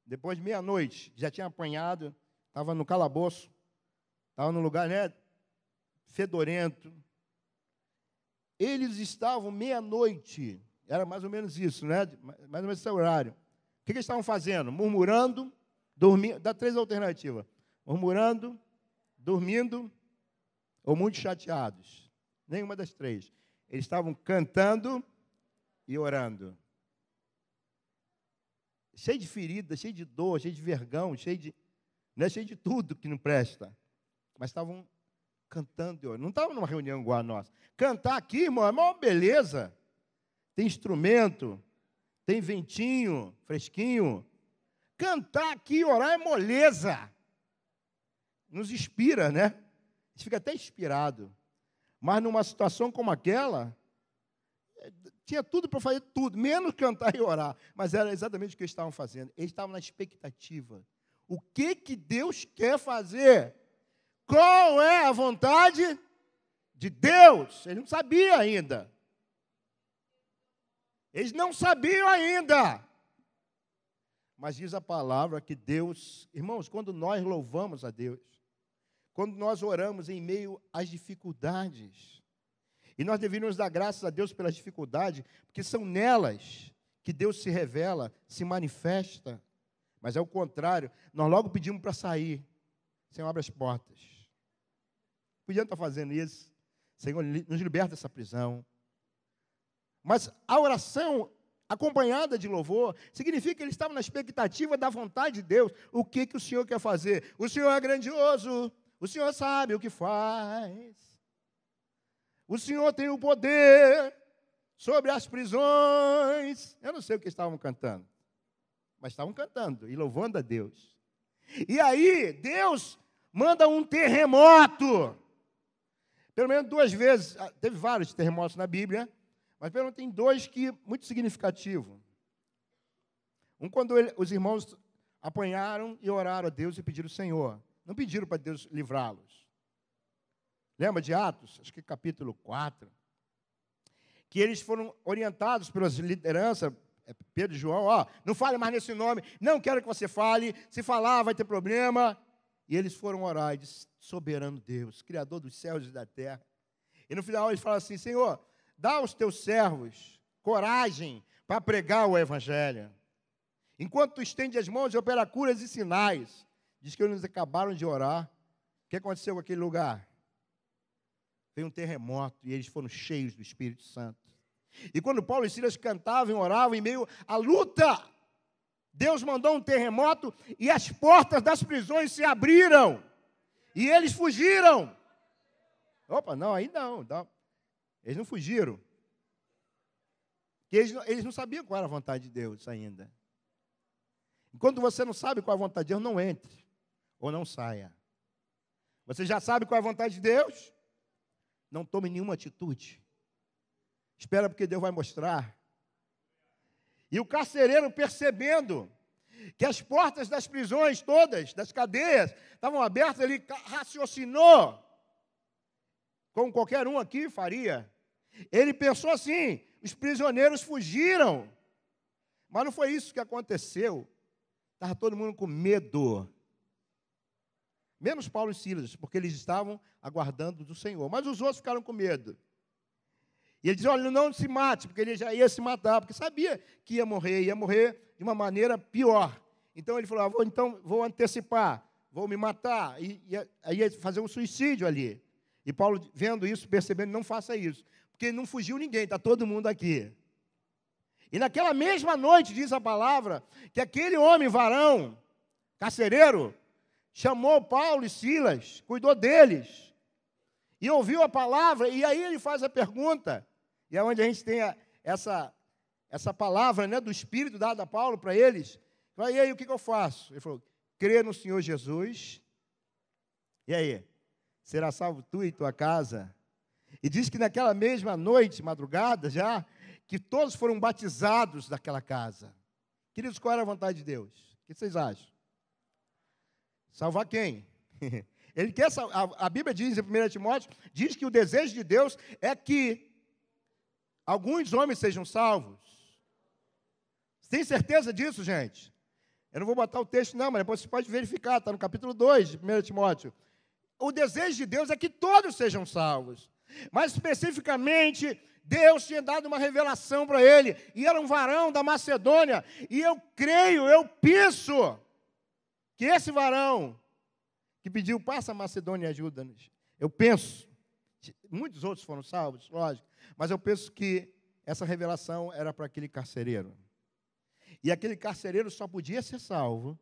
Depois de meia-noite, já tinha apanhado, estava no calabouço, estava num lugar, né, fedorento. Eles estavam meia-noite, era mais ou menos isso, né? Mais ou menos esse horário. O que eles estavam fazendo? Murmurando, dormindo. Dá 3 alternativas: murmurando, dormindo ou muito chateados. Nenhuma das 3. Eles estavam cantando e orando. Cheio de ferida, cheio de dor, cheio de vergão, cheio de tudo que não presta. Mas estavam cantando e orando. Não estavam numa reunião igual a nossa. Cantar aqui, irmão, é uma beleza. Tem instrumento, tem ventinho, fresquinho. Cantar aqui e orar é moleza. Nos inspira, né? A gente fica até inspirado. Mas numa situação como aquela, tinha tudo para fazer tudo, menos cantar e orar. Mas era exatamente o que eles estavam fazendo. Eles estavam na expectativa. O que Deus quer fazer? Qual é a vontade de Deus? Eles não sabiam ainda. Eles não sabiam ainda. Mas diz a palavra que Deus, irmãos, quando nós louvamos a Deus, quando nós oramos em meio às dificuldades, e nós deveríamos dar graças a Deus pelas dificuldades, porque são nelas que Deus se revela, se manifesta. Mas é o contrário, nós logo pedimos para sair. Senhor, abre as portas. Podiam estar fazendo isso. Senhor, nos liberta dessa prisão. Mas a oração acompanhada de louvor significa que eles estavam na expectativa da vontade de Deus. O que o Senhor quer fazer? O Senhor é grandioso. O Senhor sabe o que faz. O Senhor tem o poder sobre as prisões. Eu não sei o que estavam cantando, mas estavam cantando e louvando a Deus. E aí, Deus manda um terremoto. Pelo menos 2 vezes, teve vários terremotos na Bíblia, mas pelo menos tem 2 que muito significativos. Um quando os irmãos apanharam e oraram a Deus e pediram ao Senhor. Não pediram para Deus livrá-los. Lembra de Atos? Acho que capítulo 4. Que eles foram orientados pelas lideranças, Pedro e João, não fale mais nesse nome, não quero que você fale, se falar vai ter problema. E eles foram orar e disse, soberano Deus, Criador dos céus e da terra. E no final eles falam assim, Senhor, dá aos teus servos coragem para pregar o Evangelho. Enquanto tu estende as mãos e opera curas e sinais. Diz que eles acabaram de orar. O que aconteceu com aquele lugar? Veio um terremoto e eles foram cheios do Espírito Santo. E quando Paulo e Silas cantavam e oravam em meio à luta, Deus mandou um terremoto e as portas das prisões se abriram. E eles fugiram. Opa, não, aí não. Eles não fugiram. Eles não sabiam qual era a vontade de Deus ainda. Enquanto você não sabe qual é a vontade de Deus, não entre ou não saia. Você já sabe qual é a vontade de Deus? Não tome nenhuma atitude. Espera porque Deus vai mostrar. E o carcereiro, percebendo que as portas das prisões todas, das cadeias, estavam abertas, ele raciocinou, como qualquer um aqui faria. Ele pensou assim: os prisioneiros fugiram. Mas não foi isso que aconteceu. Estava todo mundo com medo. Menos Paulo e Silas, porque eles estavam aguardando do Senhor. Mas os outros ficaram com medo. E ele diz: olha, não se mate, porque ele já ia se matar, porque sabia que ia morrer de uma maneira pior. Então ele falou: vou antecipar, vou me matar. E aí ia fazer um suicídio ali. E Paulo, vendo isso, percebendo: não faça isso, porque não fugiu ninguém, está todo mundo aqui. E naquela mesma noite, diz a palavra, que aquele homem, varão, carcereiro, chamou Paulo e Silas, cuidou deles, e ouviu a palavra, e aí ele faz a pergunta, e é onde a gente tem essa palavra, né, do Espírito dada a Paulo para eles. Fala: e aí, o que eu faço? Ele falou: crê no Senhor Jesus, e aí? Será salvo tu e tua casa? E diz que naquela mesma noite, madrugada já, que todos foram batizados daquela casa. Queridos, qual era a vontade de Deus? O que vocês acham? Salvar quem? Ele quer a Bíblia diz em 1 Timóteo, diz que o desejo de Deus é que alguns homens sejam salvos. Tem certeza disso, gente? Eu não vou botar o texto não, mas depois você pode verificar, está no capítulo 2 de 1 Timóteo. O desejo de Deus é que todos sejam salvos. Mas especificamente, Deus tinha dado uma revelação para ele, e era um varão da Macedônia, e eu creio, eu penso, que esse varão que pediu: passa a Macedônia e ajuda-nos. Eu penso, muitos outros foram salvos, lógico, mas eu penso que essa revelação era para aquele carcereiro. E aquele carcereiro só podia ser salvo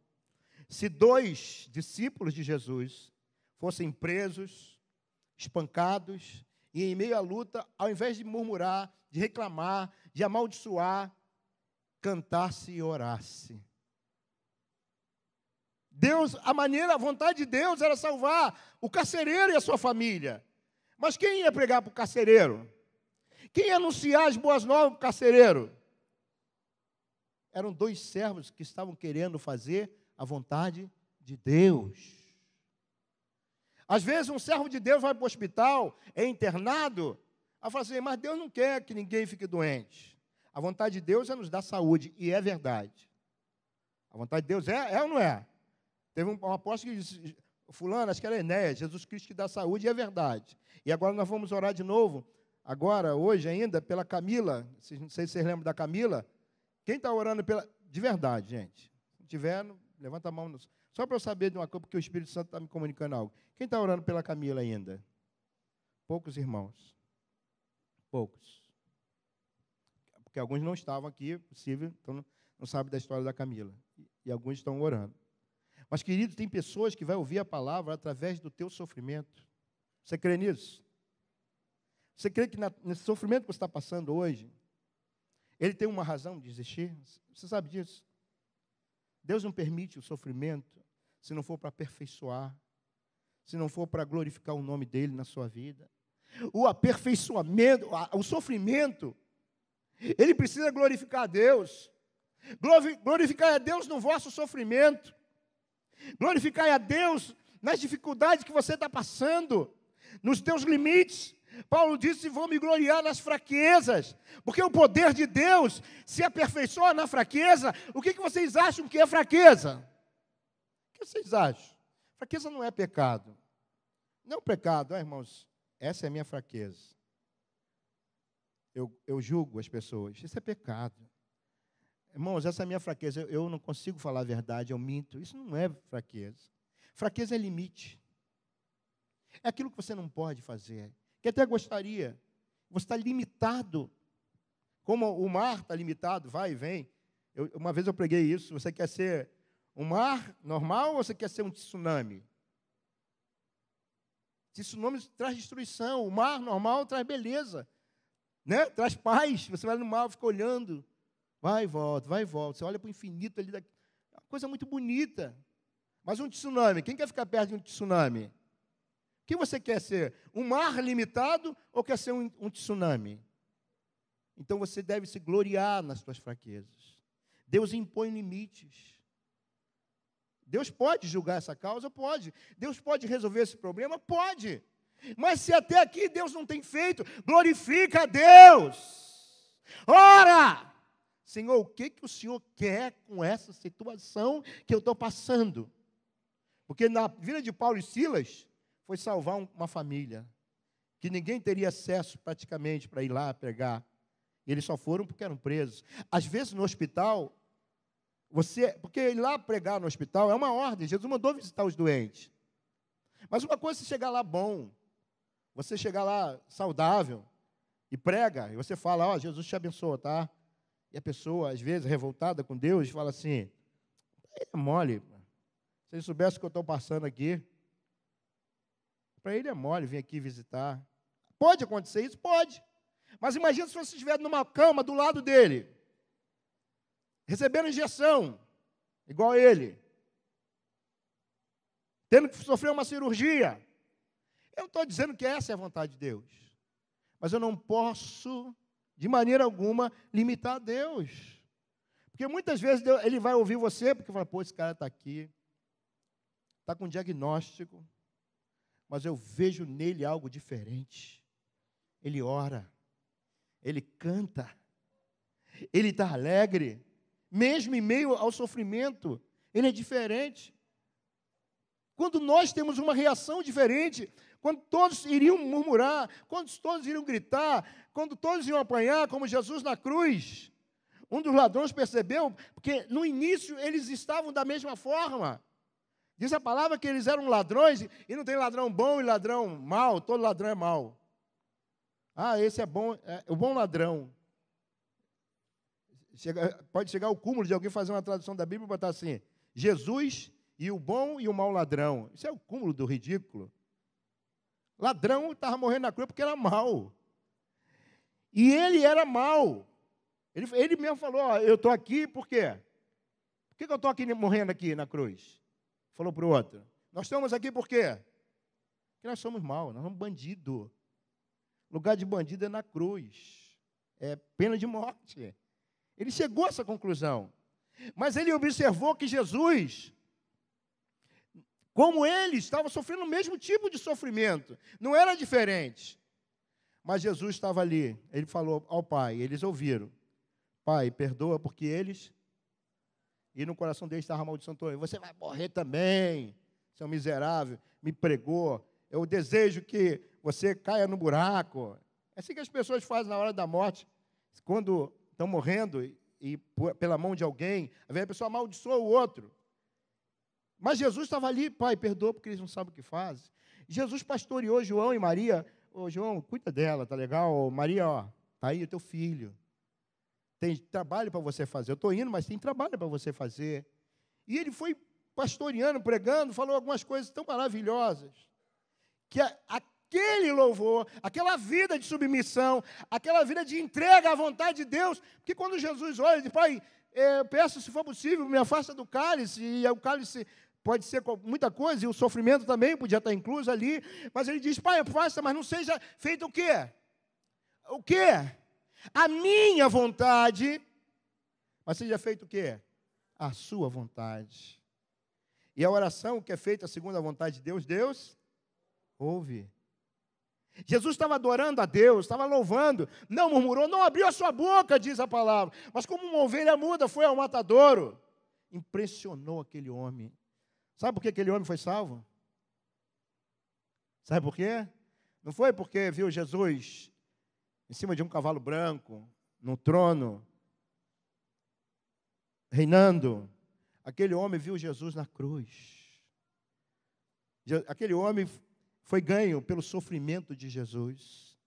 se 2 discípulos de Jesus fossem presos, espancados, e em meio à luta, ao invés de murmurar, de reclamar, de amaldiçoar, cantasse e orasse. Deus, a vontade de Deus era salvar o carcereiro e a sua família. Mas quem ia pregar para o carcereiro? Quem ia anunciar as boas novas para o carcereiro? Eram 2 servos que estavam querendo fazer a vontade de Deus. Às vezes um servo de Deus vai para o hospital, é internado, a falar assim: mas Deus não quer que ninguém fique doente. A vontade de Deus é nos dar saúde, e é verdade. A vontade de Deus é ou não é? Teve um apóstolo que disse: fulano, acho que era Enéas, Jesus Cristo que dá saúde, e é verdade. E agora nós vamos orar de novo, hoje ainda, pela Camila. Não sei se vocês lembram da Camila. Quem está orando de verdade, gente? Se tiver, levanta a mão. Só para eu saber de uma coisa, porque o Espírito Santo está me comunicando algo. Quem está orando pela Camila ainda? Poucos irmãos. Poucos. Porque alguns não estavam aqui, é possível, então não sabem da história da Camila. E alguns estão orando. Mas, querido, tem pessoas que vão ouvir a palavra através do teu sofrimento. Você crê nisso? Você crê que nesse sofrimento que você está passando hoje, ele tem uma razão de existir? Você sabe disso? Deus não permite o sofrimento se não for para aperfeiçoar, se não for para glorificar o nome dele na sua vida. O aperfeiçoamento, o sofrimento, ele precisa glorificar a Deus. Glorificar a Deus no vosso sofrimento. Glorificar a Deus nas dificuldades que você está passando, nos teus limites. Paulo disse: vou me gloriar nas fraquezas, porque o poder de Deus se aperfeiçoa na fraqueza. O que vocês acham que é fraqueza? O que vocês acham? Fraqueza não é pecado. Não é pecado, irmãos, essa é a minha fraqueza. Eu julgo as pessoas, isso é pecado. Irmãos, essa é a minha fraqueza, eu não consigo falar a verdade, eu minto. Isso não é fraqueza. Fraqueza é limite. É aquilo que você não pode fazer, que até gostaria. Você está limitado. Como o mar está limitado, vai e vem. Uma vez eu preguei isso. Você quer ser um mar normal ou você quer ser um tsunami? Tsunami traz destruição. O mar normal traz beleza, né? Traz paz. Você vai no mar, fica olhando. Vai e volta, vai e volta. Você olha para o infinito ali. É uma coisa muito bonita. Mas um tsunami, quem quer ficar perto de um tsunami? O que você quer ser? Um mar limitado ou quer ser um tsunami? Então você deve se gloriar nas suas fraquezas. Deus impõe limites. Deus pode julgar essa causa? Pode. Deus pode resolver esse problema? Pode. Mas se até aqui Deus não tem feito, glorifica a Deus. Ora! Senhor, o que o Senhor quer com essa situação que eu estou passando? Porque na vida de Paulo e Silas, foi salvar uma família, que ninguém teria acesso praticamente para ir lá pregar. E eles só foram porque eram presos. Às vezes no hospital, porque ir lá pregar no hospital é uma ordem, Jesus mandou visitar os doentes. Mas uma coisa é você chegar lá bom, você chegar lá saudável, e prega, e você fala, ó, Jesus te abençoa, tá? E a pessoa, às vezes, revoltada com Deus, fala assim, ele é mole, se ele soubesse o que eu estou passando aqui, para ele é mole vir aqui visitar. Pode acontecer isso? Pode. Mas imagina se você estiver numa cama do lado dele, recebendo injeção, igual ele, tendo que sofrer uma cirurgia. Eu não estou dizendo que essa é a vontade de Deus, mas eu não posso, de maneira alguma, limitar a Deus. Porque muitas vezes ele vai ouvir você, porque fala, pô, esse cara está aqui, está com diagnóstico, mas eu vejo nele algo diferente. Ele ora, ele canta, ele está alegre, mesmo em meio ao sofrimento, ele é diferente. Quando nós temos uma reação diferente, quando todos iriam murmurar, quando todos iriam gritar, quando todos iam apanhar, como Jesus na cruz, um dos ladrões percebeu, porque no início eles estavam da mesma forma. Diz a palavra que eles eram ladrões, e não tem ladrão bom e ladrão mau, todo ladrão é mau. Ah, esse é bom, é o bom ladrão. Pode chegar ao cúmulo de alguém fazer uma tradução da Bíblia e botar assim, Jesus e o bom e o mau ladrão. Isso é o cúmulo do ridículo. Ladrão estava morrendo na cruz porque era mau. E ele era mau. Ele mesmo falou, ó, eu estou aqui por quê? Por que eu estou aqui morrendo aqui na cruz? Falou para o outro. Nós estamos aqui por quê? Porque nós somos maus, nós somos bandido. Lugar de bandido é na cruz. É pena de morte. Ele chegou a essa conclusão. Mas ele observou que Jesus, como ele, estava sofrendo o mesmo tipo de sofrimento. Não era diferente. Mas Jesus estava ali. Ele falou ao Pai, eles ouviram. Pai, perdoa porque eles... E no coração deles estava a maldição toda. Você vai morrer também, seu miserável. Me pregou. Eu desejo que você caia no buraco. É assim que as pessoas fazem na hora da morte. Quando estão morrendo e pela mão de alguém, a pessoa amaldiçoa o outro. Mas Jesus estava ali, Pai, perdoa porque eles não sabem o que fazem. Jesus pastoreou João e Maria. Ô, João, cuida dela, tá legal? Maria, ó, tá aí o teu filho. Tem trabalho para você fazer. Eu estou indo, mas tem trabalho para você fazer. E ele foi pastoreando, pregando, falou algumas coisas tão maravilhosas. Que aquele louvor, aquela vida de submissão, aquela vida de entrega à vontade de Deus, porque quando Jesus olha, ele diz, Pai, eu peço, se for possível, me afasta do cálice, e o cálice pode ser muita coisa, e o sofrimento também podia estar incluso ali, mas ele diz, Pai, afasta, mas não seja feito o quê? O quê? A minha vontade, mas seja feito o quê? A sua vontade. E a oração que é feita segundo a vontade de Deus, Deus ouve. Jesus estava adorando a Deus, estava louvando, não murmurou, não abriu a sua boca, diz a palavra, mas como uma ovelha muda foi ao matadouro. Impressionou aquele homem. Sabe por que aquele homem foi salvo? Sabe por quê? Não foi porque viu Jesus em cima de um cavalo branco, no trono, reinando. Aquele homem viu Jesus na cruz. Aquele homem foi ganho pelo sofrimento de Jesus.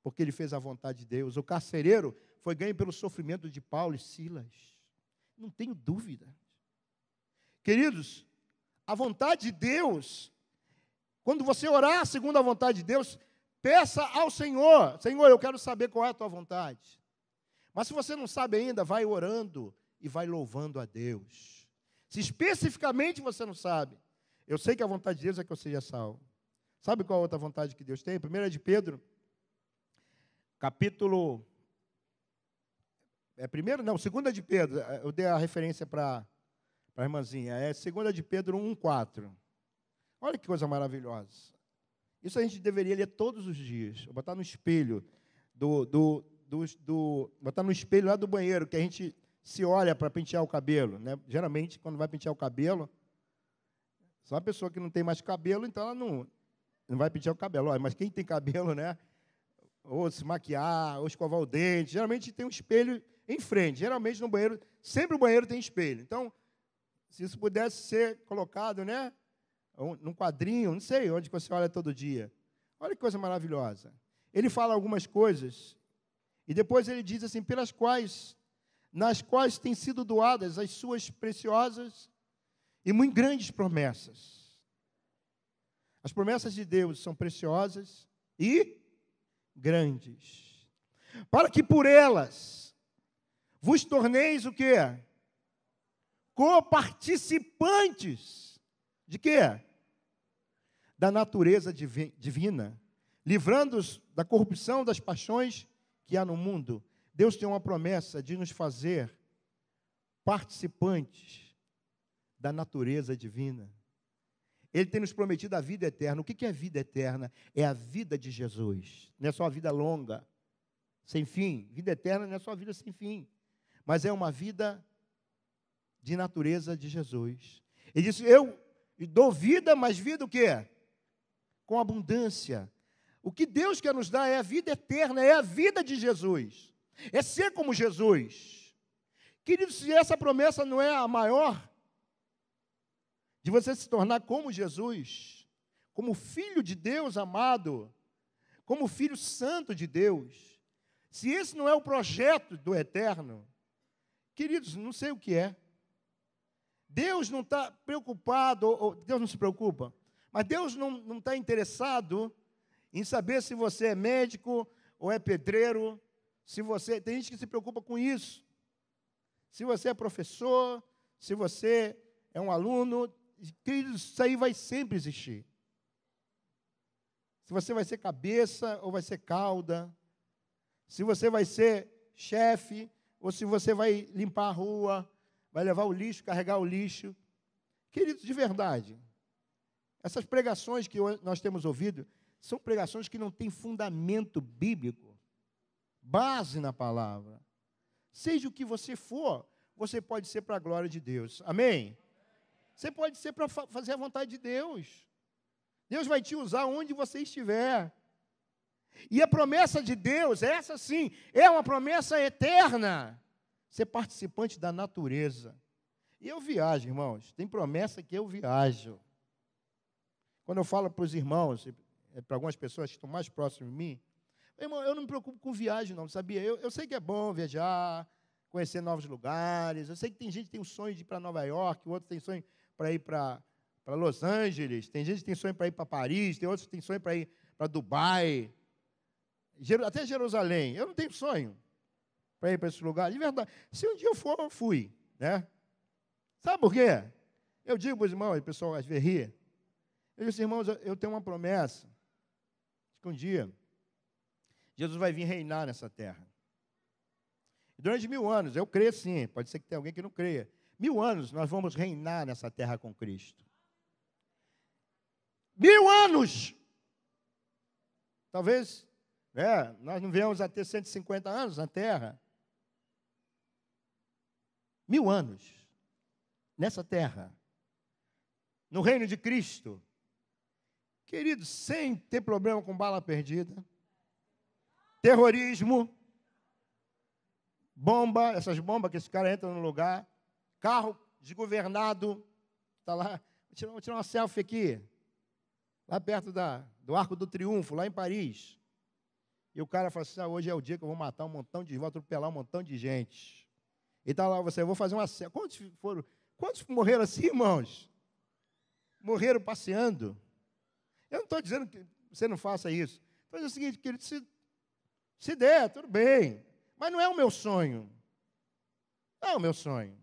porque ele fez a vontade de Deus. O carcereiro foi ganho pelo sofrimento de Paulo e Silas. Não tenho dúvida. Queridos, a vontade de Deus, quando você orar segundo a vontade de Deus, peça ao Senhor: Senhor, eu quero saber qual é a tua vontade. Mas se você não sabe ainda, vai orando e vai louvando a Deus. Se especificamente você não sabe, eu sei que a vontade de Deus é que eu seja salvo. Sabe qual a outra vontade que Deus tem? 1 de Pedro, capítulo... Segunda de Pedro, eu dei a referência para a irmãzinha, é 2 de Pedro 1,4. Olha que coisa maravilhosa. Isso a gente deveria ler todos os dias. Vou botar no espelho, botar no espelho lá do banheiro, que a gente se olha para pentear o cabelo, né? Geralmente, quando vai pentear o cabelo, só uma pessoa que não tem mais cabelo, então ela não vai pentear o cabelo. Olha, mas quem tem cabelo, né? Ou se maquiar, ou escovar o dente, geralmente tem um espelho em frente. Geralmente no banheiro, sempre o banheiro tem espelho. Então, se isso pudesse ser colocado, né, num quadrinho, não sei onde você olha todo dia. Olha que coisa maravilhosa. Ele fala algumas coisas, e depois ele diz assim: nas quais têm sido doadas as suas preciosas e muito grandes promessas. As promessas de Deus são preciosas e grandes, para que por elas vos torneis o quê? Coparticipantes de quê? Da natureza divina, livrando-os da corrupção das paixões que há no mundo. Deus tem uma promessa de nos fazer participantes da natureza divina. Ele tem nos prometido a vida eterna. O que é a vida eterna? É a vida de Jesus. Não é só a vida longa, sem fim. Vida eterna não é só a vida sem fim, mas é uma vida de natureza de Jesus. Ele disse: eu dou vida, mas vida o quê? Com abundância. O que Deus quer nos dar é a vida eterna, é a vida de Jesus. É ser como Jesus. Queridos, se essa promessa não é a maior, de você se tornar como Jesus, como filho de Deus amado, como filho santo de Deus, se esse não é o projeto do eterno, queridos, não sei o que é. Deus não está preocupado, ou Deus não se preocupa, mas Deus não está interessado em saber se você é médico ou é pedreiro, tem gente que se preocupa com isso. Se você é professor, se você é um aluno, queridos, isso aí vai sempre existir. Se você vai ser cabeça ou vai ser cauda, se você vai ser chefe, ou se você vai limpar a rua, vai levar o lixo, carregar o lixo. Queridos, de verdade, essas pregações que nós temos ouvido são pregações que não têm fundamento bíblico, base na palavra. Seja o que você for, você pode ser para a glória de Deus. Amém? Você pode ser para fazer a vontade de Deus. Deus vai te usar onde você estiver. E a promessa de Deus, essa sim, é uma promessa eterna. Ser participante da natureza. E eu viajo, irmãos. Tem promessa que eu viajo. Quando eu falo para os irmãos, para algumas pessoas que estão mais próximas de mim, irmão, eu não me preocupo com viagem, não, sabia? Eu sei que é bom viajar, conhecer novos lugares. Eu sei que tem gente que tem um sonho de ir para Nova York, outro tem sonho para ir para Los Angeles, tem gente que tem sonho para ir para Paris, tem outros que tem sonho para ir para Dubai, até Jerusalém. Eu não tenho sonho para ir para esse lugar, de verdade. Se um dia eu for, eu fui, né? Sabe por quê? Eu digo para os irmãos, o pessoal às vezes ri, eu disse: irmãos, eu tenho uma promessa, que um dia Jesus vai vir reinar nessa terra. E durante 1000 anos, eu creio sim, pode ser que tenha alguém que não creia, 1000 anos nós vamos reinar nessa terra com Cristo. 1000 anos! Talvez, nós não venhamos a ter 150 anos na terra. 1000 anos nessa terra, no reino de Cristo. Queridos, sem ter problema com bala perdida, terrorismo, bomba, essas bombas que esse cara entra no lugar, carro desgovernado, está lá, vou tirar uma selfie aqui, lá perto do Arco do Triunfo, lá em Paris. E o cara fala assim, hoje é o dia que eu vou matar um montão de gente, vou atropelar um montão de gente. E está lá você, eu vou fazer uma... Quantos morreram assim, irmãos? Morreram passeando. Eu não estou dizendo que você não faça isso. Estou dizendo o seguinte, querido, se der, tudo bem. Mas não é o meu sonho. Não é o meu sonho.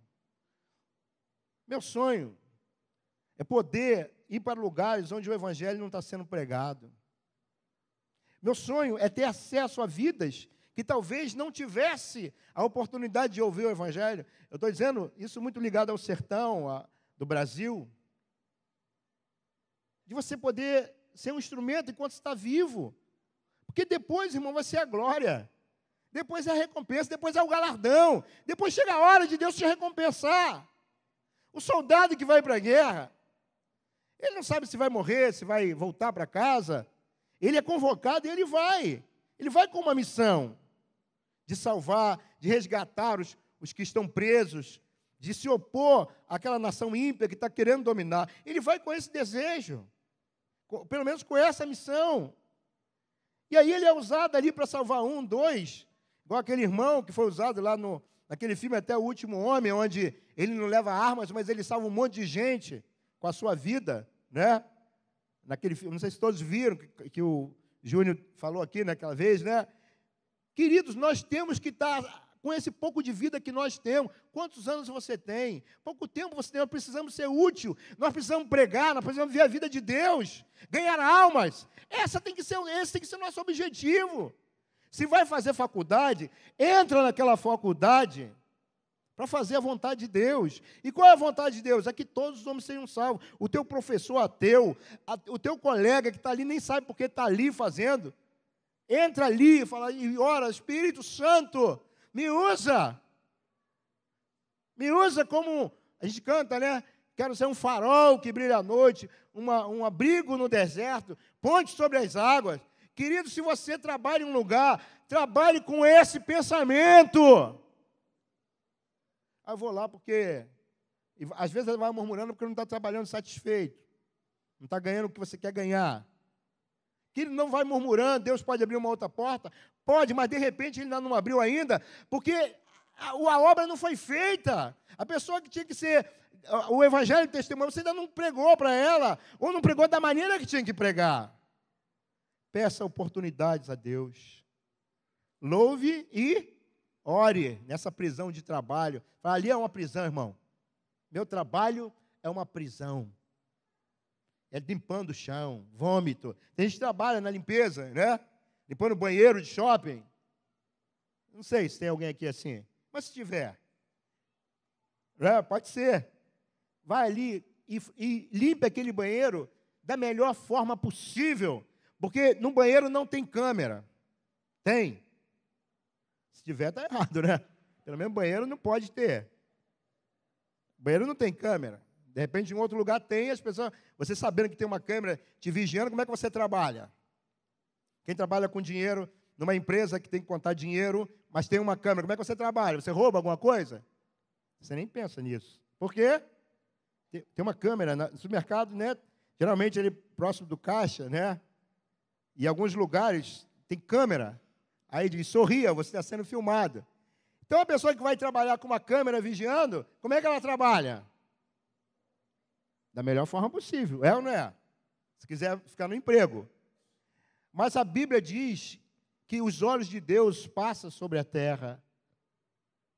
Meu sonho é poder ir para lugares onde o evangelho não está sendo pregado. Meu sonho é ter acesso a vidas que talvez não tivesse a oportunidade de ouvir o evangelho. Eu estou dizendo isso muito ligado ao sertão do Brasil. De você poder ser um instrumento enquanto está vivo. Porque depois, irmão, vai ser a glória. Depois é a recompensa, depois é o galardão. Depois chega a hora de Deus te recompensar. O soldado que vai para a guerra, ele não sabe se vai morrer, se vai voltar para casa. Ele é convocado e ele vai. Ele vai com uma missão de salvar, de resgatar os que estão presos, de se opor àquela nação ímpia que está querendo dominar. Ele vai com esse desejo, pelo menos com essa missão. E aí ele é usado ali para salvar um, dois, igual aquele irmão que foi usado lá naquele filme Até o Último Homem, onde ele não leva armas, mas ele salva um monte de gente com a sua vida, né? Naquele filme, não sei se todos viram, que o Júnior falou aqui naquela vez, né? Queridos, nós temos que estar com esse pouco de vida que nós temos. Quantos anos você tem? Pouco tempo você tem, nós precisamos ser útil, nós precisamos pregar, nós precisamos ver a vida de Deus, ganhar almas. Esse tem que ser o nosso objetivo. Se vai fazer faculdade, entra naquela faculdade para fazer a vontade de Deus. E qual é a vontade de Deus? É que todos os homens sejam salvos. O teu professor ateu, o teu colega que está ali, nem sabe porque está ali fazendo. Entra ali e fala, e ora, Espírito Santo, me usa. Me usa como, a gente canta, né? Quero ser um farol que brilha à noite, um abrigo no deserto, ponte sobre as águas. Querido, se você trabalha em um lugar, trabalhe com esse pensamento. Eu vou lá porque, às vezes ele vai murmurando porque não está trabalhando satisfeito. Não está ganhando o que você quer ganhar. Que ele não vai murmurando, Deus pode abrir uma outra porta? Pode, mas de repente ele ainda não abriu ainda, porque a obra não foi feita. A pessoa que tinha que ser o evangelho de testemunho, você ainda não pregou para ela, ou não pregou da maneira que tinha que pregar. Peça oportunidades a Deus. Louve e ore nessa prisão de trabalho. Fala, ali é uma prisão, irmão. Meu trabalho é uma prisão. É limpando o chão, vômito. Tem gente que trabalha na limpeza, né? Limpando o banheiro de shopping. Não sei se tem alguém aqui assim. Mas se tiver, pode ser. Vai ali e limpe aquele banheiro da melhor forma possível. Porque no banheiro não tem câmera. Tem. Se tiver, está errado, né? Pelo menos banheiro não pode ter. Banheiro não tem câmera. De repente, em outro lugar tem, as pessoas... Você sabendo que tem uma câmera te vigiando, como é que você trabalha? Quem trabalha com dinheiro numa empresa que tem que contar dinheiro, mas tem uma câmera, como é que você trabalha? Você rouba alguma coisa? Você nem pensa nisso. Por quê? Tem uma câmera no supermercado, né? Geralmente ele próximo do caixa, né? E em alguns lugares tem câmera. Aí diz, sorria, você está sendo filmado. Então, a pessoa que vai trabalhar com uma câmera vigiando, como é que ela trabalha? Da melhor forma possível, é ou não é? Se quiser ficar no emprego. Mas a Bíblia diz que os olhos de Deus passam sobre a terra.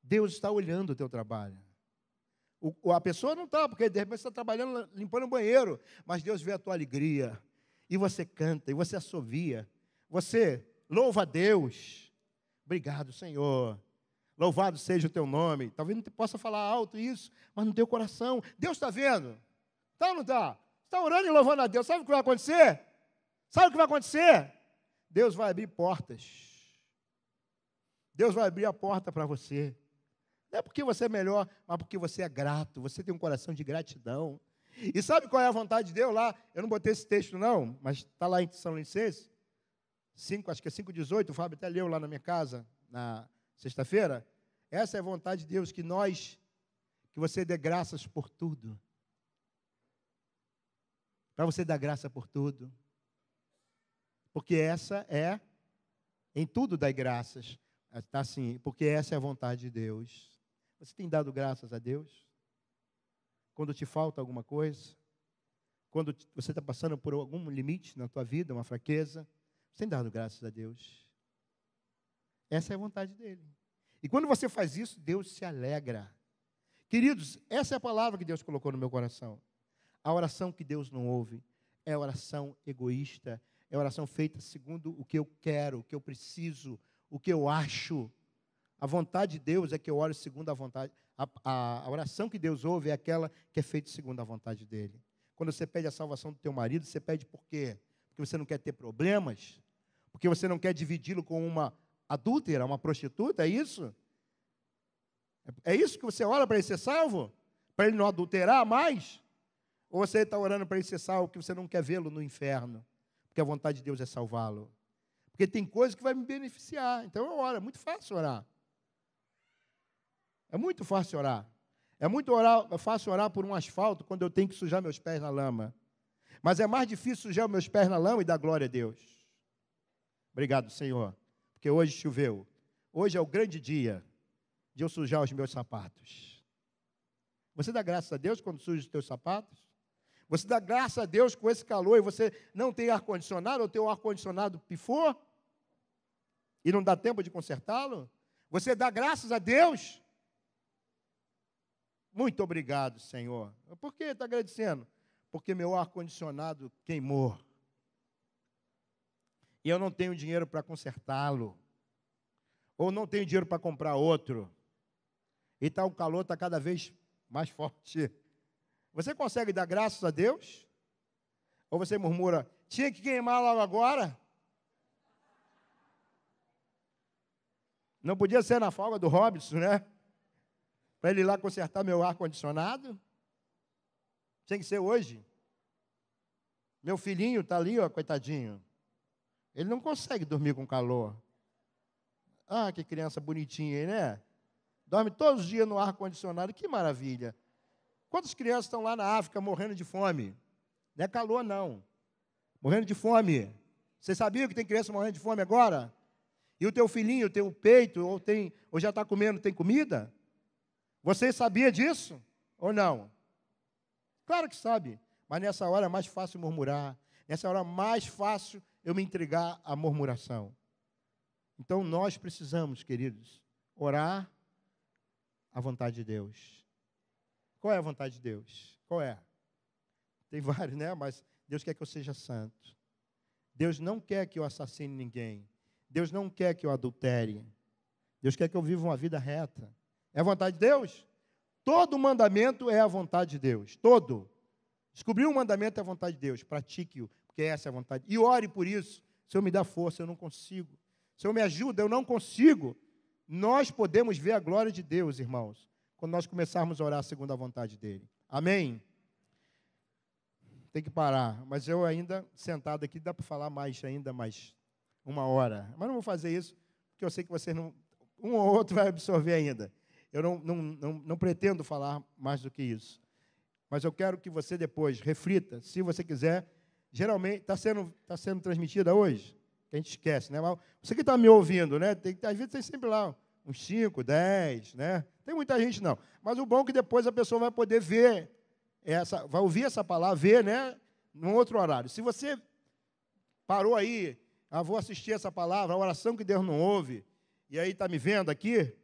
Deus está olhando o teu trabalho. A pessoa não está, porque de repente você está trabalhando, limpando o banheiro, mas Deus vê a tua alegria. E você canta, e você assovia. Você louva a Deus. Obrigado, Senhor. Louvado seja o teu nome. Talvez não possa falar alto isso, mas no teu coração. Deus está vendo. Está ou não está? Está orando e louvando a Deus. Sabe o que vai acontecer? Sabe o que vai acontecer? Deus vai abrir portas. Deus vai abrir a porta para você. Não é porque você é melhor, mas porque você é grato. Você tem um coração de gratidão. E sabe qual é a vontade de Deus lá? Eu não botei esse texto não, mas está lá em Tessalonicenses 5, acho que é 5:18, o Fábio até leu lá na minha casa, na sexta-feira. Essa é a vontade de Deus, que você dê graças por tudo. Para você dar graça por tudo. Porque essa é Em tudo dai graças. Está assim, porque essa é a vontade de Deus. Você tem dado graças a Deus? Quando te falta alguma coisa? Quando você está passando por algum limite na tua vida, uma fraqueza? Você tem dado graças a Deus? Essa é a vontade dele. E quando você faz isso, Deus se alegra. Queridos, essa é a palavra que Deus colocou no meu coração. A oração que Deus não ouve é a oração egoísta, é a oração feita segundo o que eu quero, o que eu preciso, o que eu acho. A vontade de Deus é que eu ore segundo a vontade. A oração que Deus ouve é aquela que é feita segundo a vontade dele. Quando você pede a salvação do teu marido, você pede por quê? Porque você não quer ter problemas? Porque você não quer dividi-lo com uma adúltera, uma prostituta, é isso? É isso que você ora para ele ser salvo? Para ele não adulterar mais? Ou você está orando para ele ser salvo porque você não quer vê-lo no inferno? Porque a vontade de Deus é salvá-lo. Porque tem coisa que vai me beneficiar. Então eu oro, é muito fácil orar. É muito fácil orar. É fácil orar por um asfalto quando eu tenho que sujar meus pés na lama. Mas é mais difícil sujar meus pés na lama e dar glória a Deus. Obrigado, Senhor. Porque hoje choveu. Hoje é o grande dia de eu sujar os meus sapatos. Você dá graças a Deus quando suja os teus sapatos? Você dá graças a Deus com esse calor e você não tem ar-condicionado, ou teu ar-condicionado pifou e não dá tempo de consertá-lo? Você dá graças a Deus? Muito obrigado, Senhor. Por que está agradecendo? Porque meu ar-condicionado queimou. E eu não tenho dinheiro para consertá-lo. Ou não tenho dinheiro para comprar outro. E o calor está cada vez mais forte. Você consegue dar graças a Deus? Ou você murmura, tinha que queimar logo agora? Não podia ser na folga do Robson, né? Para ele ir lá consertar meu ar-condicionado? Tinha que ser hoje. Meu filhinho está ali, ó, coitadinho. Ele não consegue dormir com calor. Ah, que criança bonitinha, né? Dorme todos os dias no ar-condicionado, que maravilha. Quantas crianças estão lá na África morrendo de fome? Não é calor, não. Morrendo de fome. Você sabia que tem criança morrendo de fome agora? E o teu filhinho tem o peito, ou já está comendo, tem comida? Você sabia disso? Ou não? Claro que sabe. Mas nessa hora é mais fácil murmurar. Nessa hora é mais fácil eu me entregar à murmuração. Então nós precisamos, queridos, orar à vontade de Deus. Qual é a vontade de Deus? Qual é? Tem vários, né? Mas Deus quer que eu seja santo. Deus não quer que eu assassine ninguém. Deus não quer que eu adultere. Deus quer que eu viva uma vida reta. É a vontade de Deus? Todo mandamento é a vontade de Deus. Todo. Descobrir um mandamento é a vontade de Deus. Pratique-o, porque essa é a vontade. E ore por isso. Senhor, me dá força, eu não consigo. Senhor, me ajuda, eu não consigo. Nós podemos ver a glória de Deus, irmãos, quando nós começarmos a orar segundo a vontade dEle. Amém? Tem que parar. Mas eu ainda, sentado aqui, dá para falar mais uma hora. Mas não vou fazer isso, porque eu sei que vocês não... Um ou outro vai absorver ainda. Eu não pretendo falar mais do que isso. Mas eu quero que você depois reflita, se você quiser. Geralmente, está sendo transmitida hoje? Que a gente esquece, né? Mas você que está me ouvindo, né? Às vezes tem sempre lá uns 5, 10, né? Tem muita gente não. Mas o bom é que depois a pessoa vai poder ver, vai ouvir essa palavra, ver, né? Num outro horário. Se você parou aí, vou assistir essa palavra, a oração que Deus não ouve, e aí está me vendo aqui,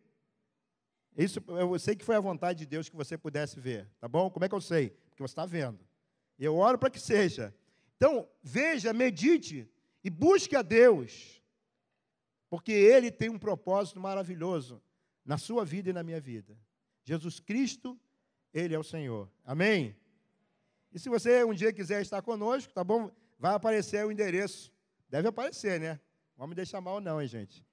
isso eu sei que foi a vontade de Deus que você pudesse ver, tá bom? Como é que eu sei? Porque você está vendo. E eu oro para que seja. Então, veja, medite e busque a Deus, porque Ele tem um propósito maravilhoso na sua vida e na minha vida. Jesus Cristo, Ele é o Senhor. Amém? E se você um dia quiser estar conosco, tá bom? Vai aparecer o endereço. Deve aparecer, né? Não vamos deixar mal não, hein, gente?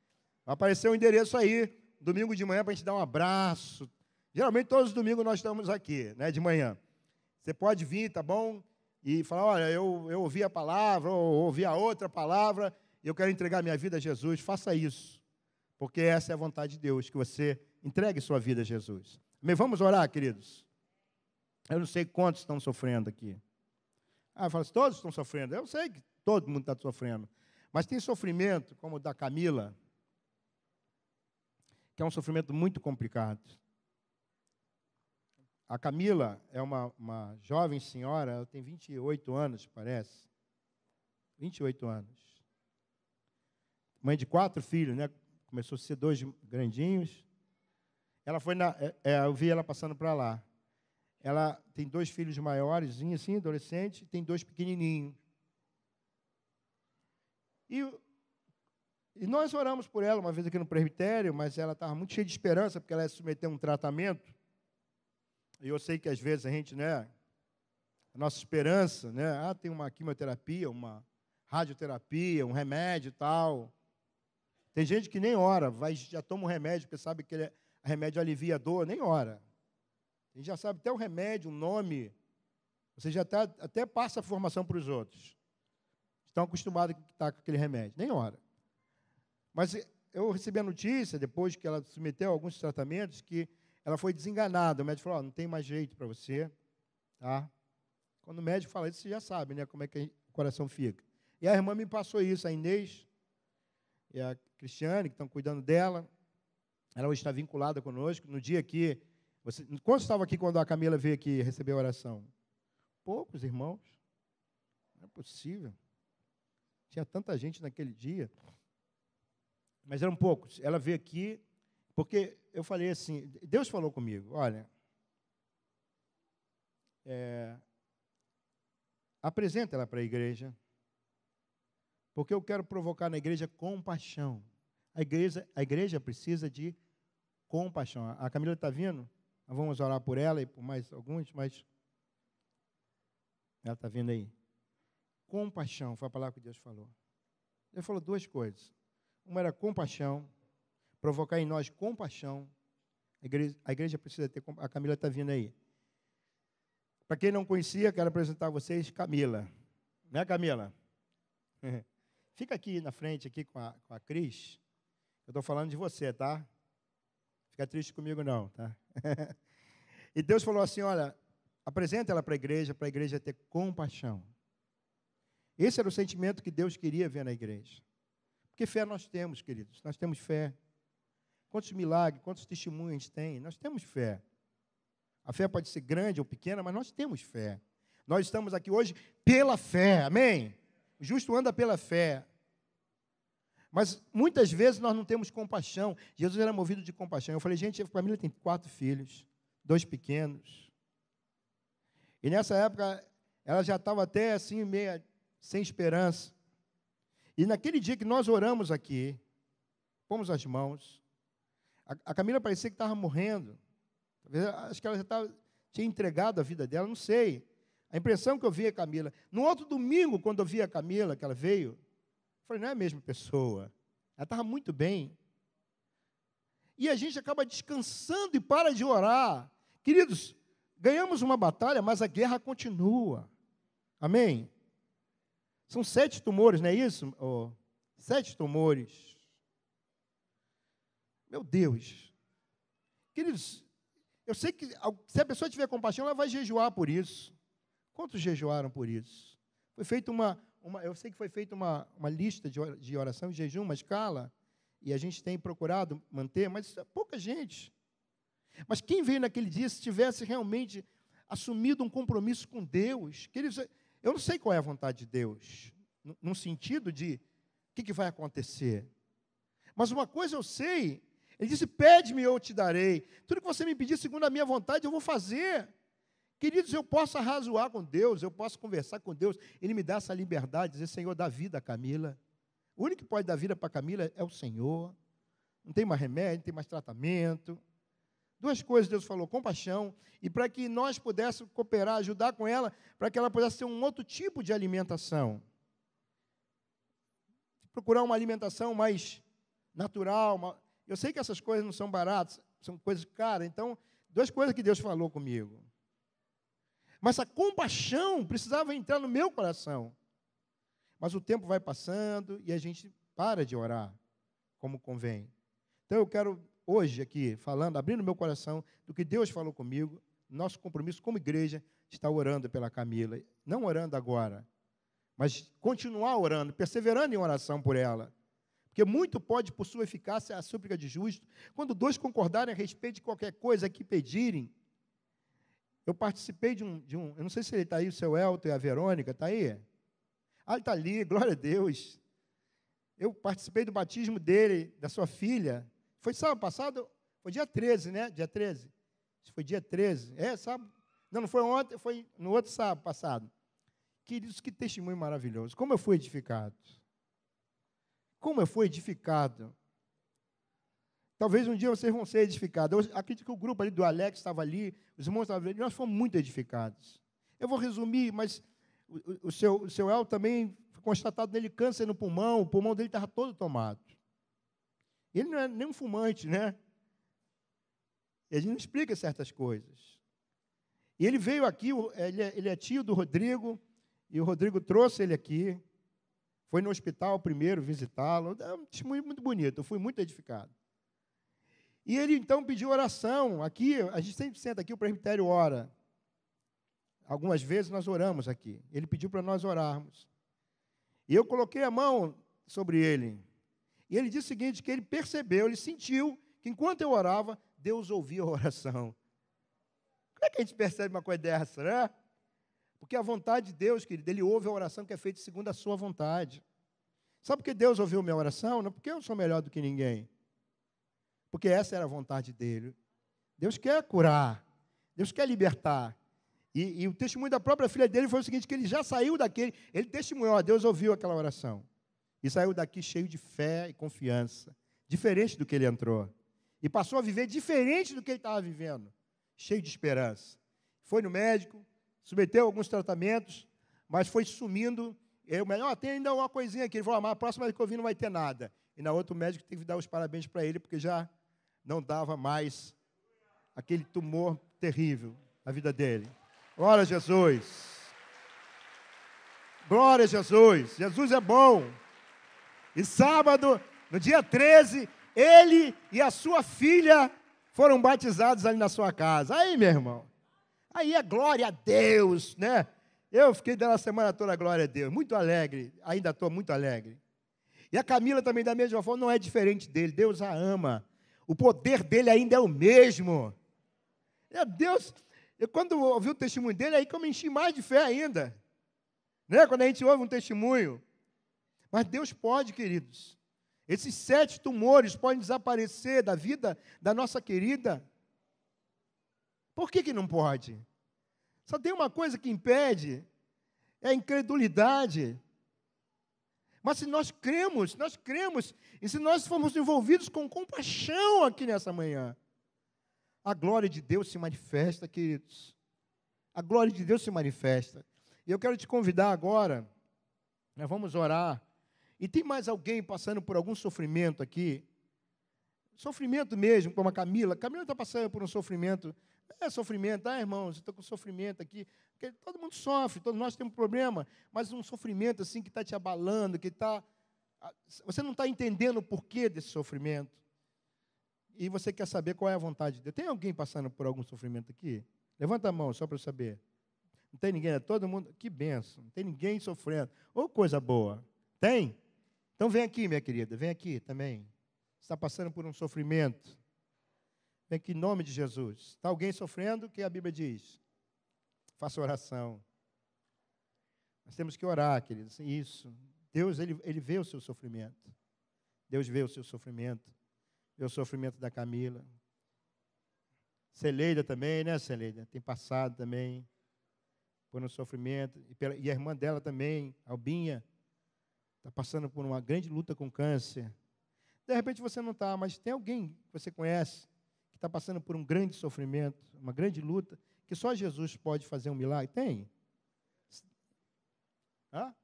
Vai aparecer o endereço aí, domingo de manhã, para a gente dar um abraço. Geralmente, todos os domingos nós estamos aqui, né, de manhã. Você pode vir, tá bom? E falar, olha, eu ouvi a palavra, ou ouvi a outra palavra, e eu quero entregar minha vida a Jesus. Faça isso, porque essa é a vontade de Deus, que você entregue sua vida a Jesus. Amém? Vamos orar, queridos? Eu não sei quantos estão sofrendo aqui. Fala assim, todos estão sofrendo. Eu sei que todo mundo está sofrendo. Mas tem sofrimento, como o da Camila, que é um sofrimento muito complicado. A Camila é uma jovem senhora, ela tem 28 anos, parece. 28 anos. Mãe de 4 filhos, né? Começou a ser 2 grandinhos. Ela foi eu vi ela passando para lá. Ela tem 2 filhos maiores, assim, adolescente, e tem 2 pequenininhos. E nós oramos por ela uma vez aqui no presbitério, mas ela estava muito cheia de esperança, porque ela ia submeter a um tratamento. E eu sei que às vezes a gente, né, a nossa esperança, né, tem uma quimioterapia, uma radioterapia, um remédio e tal. Tem gente que nem ora, já toma um remédio, porque sabe que remédio alivia a dor, nem ora. A gente já sabe até o remédio, o nome. Você já até passa a formação para os outros. Estão acostumados a estar com aquele remédio, nem ora. Mas eu recebi a notícia, depois que ela submeteu a alguns tratamentos, que ela foi desenganada. O médico falou, não tem mais jeito para você. Tá? Quando o médico fala isso, você já sabe, né, como é que o coração fica. E a irmã me passou isso, a Inês e a Cristiane, que estão cuidando dela. Ela hoje está vinculada conosco. No dia que... Quantos estavam aqui quando a Camila veio aqui receber a oração? Poucos, irmãos. Não é possível. Tinha tanta gente naquele dia. Mas eram poucos. Ela veio aqui, porque eu falei assim, Deus falou comigo, olha, apresenta ela para a igreja, porque eu quero provocar na igreja compaixão. A igreja precisa de compaixão. A Camila está vindo? Nós vamos orar por ela e por mais alguns, mas ela está vindo aí. Compaixão, foi a palavra que Deus falou. Ele falou 2 coisas. Uma era compaixão, provocar em nós compaixão. A igreja precisa ter compaixão. A Camila está vindo aí. Para quem não conhecia, quero apresentar a vocês Camila. Né, Camila? Fica aqui na frente, aqui com a Cris. Eu estou falando de você, tá? Fica triste comigo não, tá? E Deus falou assim, olha, apresenta ela para a igreja ter compaixão. Esse era o sentimento que Deus queria ver na igreja. Porque fé nós temos, queridos, nós temos fé. Quantos milagres, quantos testemunhos a gente tem? Nós temos fé. A fé pode ser grande ou pequena, mas nós temos fé. Nós estamos aqui hoje pela fé, amém? O justo anda pela fé. Mas muitas vezes nós não temos compaixão. Jesus era movido de compaixão. Eu falei, gente, a família tem 4 filhos, 2 pequenos. E nessa época, ela já estava até assim, meia sem esperança. E naquele dia que nós oramos aqui, pomos as mãos, a Camila parecia que estava morrendo. Acho que ela já tinha entregado a vida dela, não sei. A impressão que eu vi a Camila. No outro domingo, quando eu vi a Camila, que ela veio, eu falei, não é a mesma pessoa. Ela estava muito bem. E a gente acaba descansando e para de orar. Queridos, ganhamos uma batalha, mas a guerra continua. Amém? São 7 tumores, não é isso? 7 tumores. Meu Deus. Queridos, eu sei que se a pessoa tiver compaixão, ela vai jejuar por isso. Quantos jejuaram por isso? Foi feita eu sei que foi feita uma lista de oração e jejum, uma escala, e a gente tem procurado manter, mas é pouca gente. Mas quem veio naquele dia, se tivesse realmente assumido um compromisso com Deus, queridos, eu não sei qual é a vontade de Deus, no sentido de o que vai acontecer. Mas uma coisa eu sei, ele disse, pede-me e eu te darei. Tudo que você me pedir segundo a minha vontade, eu vou fazer. Queridos, eu posso arrazoar com Deus, eu posso conversar com Deus, Ele me dá essa liberdade, dizer, Senhor, dá vida a Camila. O único que pode dar vida para Camila é o Senhor. Não tem mais remédio, não tem mais tratamento. 2 coisas Deus falou, compaixão, e para que nós pudéssemos cooperar, ajudar com ela, para que ela pudesse ter um outro tipo de alimentação. Procurar uma alimentação mais natural. Eu sei que essas coisas não são baratas, são coisas caras. Então, 2 coisas que Deus falou comigo. Mas a compaixão precisava entrar no meu coração. Mas o tempo vai passando e a gente para de orar como convém. Então eu quero hoje aqui, abrindo meu coração do que Deus falou comigo, nosso compromisso como igreja está orando pela Camila. Não orando agora, Mas continuar orando, perseverando em oração por ela. Porque muito pode, por sua eficácia, a súplica de justo. Quando dois concordarem a respeito de qualquer coisa que pedirem. Eu participei de um eu não sei se ele está aí, o seu Elton e a Verônica, está aí? Ah, ele está ali, glória a Deus. Eu participei do batismo dele, da sua filha. Foi sábado passado? Foi dia 13, né? Dia 13? Foi dia 13. Sábado? Não foi ontem, foi no outro sábado passado. Queridos, que testemunho maravilhoso. Como eu fui edificado. Como eu fui edificado. Talvez um dia vocês vão ser edificados. Eu acredito que o grupo ali do Alex estava ali, os irmãos estavam ali, nós fomos muito edificados. Eu vou resumir, mas o seu El também foi constatado nele câncer no pulmão, o pulmão dele estava todo tomado. Ele não é nem um fumante, né? E a gente não explica certas coisas. E ele veio aqui, ele é tio do Rodrigo, e o Rodrigo trouxe ele aqui, foi no hospital primeiro visitá-lo, é um testemunho muito bonito, eu fui muito edificado. E ele, então, pediu oração. Aqui, a gente sempre senta aqui, o presbitério ora. Algumas vezes nós oramos aqui. Ele pediu para nós orarmos. E eu coloquei a mão sobre ele. E ele disse o seguinte, que ele percebeu, ele sentiu que enquanto eu orava, Deus ouvia a oração. Como é que a gente percebe uma coisa dessa, né? Porque a vontade de Deus, querido, Ele ouve a oração que é feita segundo a sua vontade. Sabe por que Deus ouviu minha oração? Não porque eu sou melhor do que ninguém. Porque essa era a vontade dele. Deus quer curar. Deus quer libertar. E o testemunho da própria filha dele foi o seguinte, que ele já saiu daquele, ele testemunhou, Deus ouviu aquela oração. E saiu daqui cheio de fé e confiança. Diferente do que ele entrou. E passou a viver diferente do que ele estava vivendo. Cheio de esperança. Foi no médico, submeteu alguns tratamentos, mas foi sumindo. O melhor, tem ainda uma coisinha aqui. Ele falou, mas a próxima vez que eu vim não vai ter nada. E na outra o médico teve que dar os parabéns para ele, porque já não dava mais aquele tumor terrível na vida dele. Glória a Jesus. Glória a Jesus. Jesus é bom. E sábado, no dia 13, ele e a sua filha foram batizados ali na sua casa. Aí, meu irmão, aí é glória a Deus, né? Eu fiquei dando a semana toda glória a Deus, muito alegre, ainda estou muito alegre. E a Camila também, da mesma forma, não é diferente dele, Deus a ama. O poder dele ainda é o mesmo. Deus, quando eu ouvi o testemunho dele, aí que eu me enchi mais de fé ainda. Né? Quando a gente ouve um testemunho. Mas Deus pode, queridos. Esses 7 tumores podem desaparecer da vida da nossa querida. Por que não pode? Só tem uma coisa que impede, é a incredulidade. Mas se nós cremos, e se nós formos envolvidos com compaixão aqui nessa manhã, a glória de Deus se manifesta, queridos. A glória de Deus se manifesta. E eu quero te convidar agora, nós vamos orar. E tem mais alguém passando por algum sofrimento aqui? Sofrimento mesmo, como a Camila. A Camila está passando por um sofrimento. É sofrimento, irmãos, estou com sofrimento aqui. Porque todo mundo sofre, todos nós temos problema, mas um sofrimento assim que está te abalando, que está... Você não está entendendo o porquê desse sofrimento. E você quer saber qual é a vontade de Deus. Tem alguém passando por algum sofrimento aqui? Levanta a mão, só para eu saber. Não tem ninguém, é todo mundo... Que bênção, não tem ninguém sofrendo. Ô, coisa boa. Tem? Então vem aqui, minha querida, vem aqui também. Você está passando por um sofrimento. Vem aqui em nome de Jesus. Está alguém sofrendo? O que a Bíblia diz? Faça oração. Nós temos que orar, queridos. Isso. Deus, ele vê o seu sofrimento. Deus vê o seu sofrimento. Vê o sofrimento da Camila. Celeida também, né, Celeida? Tem passado também por um sofrimento. E a irmã dela também, Albinha, está passando por uma grande luta com câncer. De repente você não está, mas tem alguém que você conhece que está passando por um grande sofrimento, uma grande luta, que só Jesus pode fazer um milagre? Tem?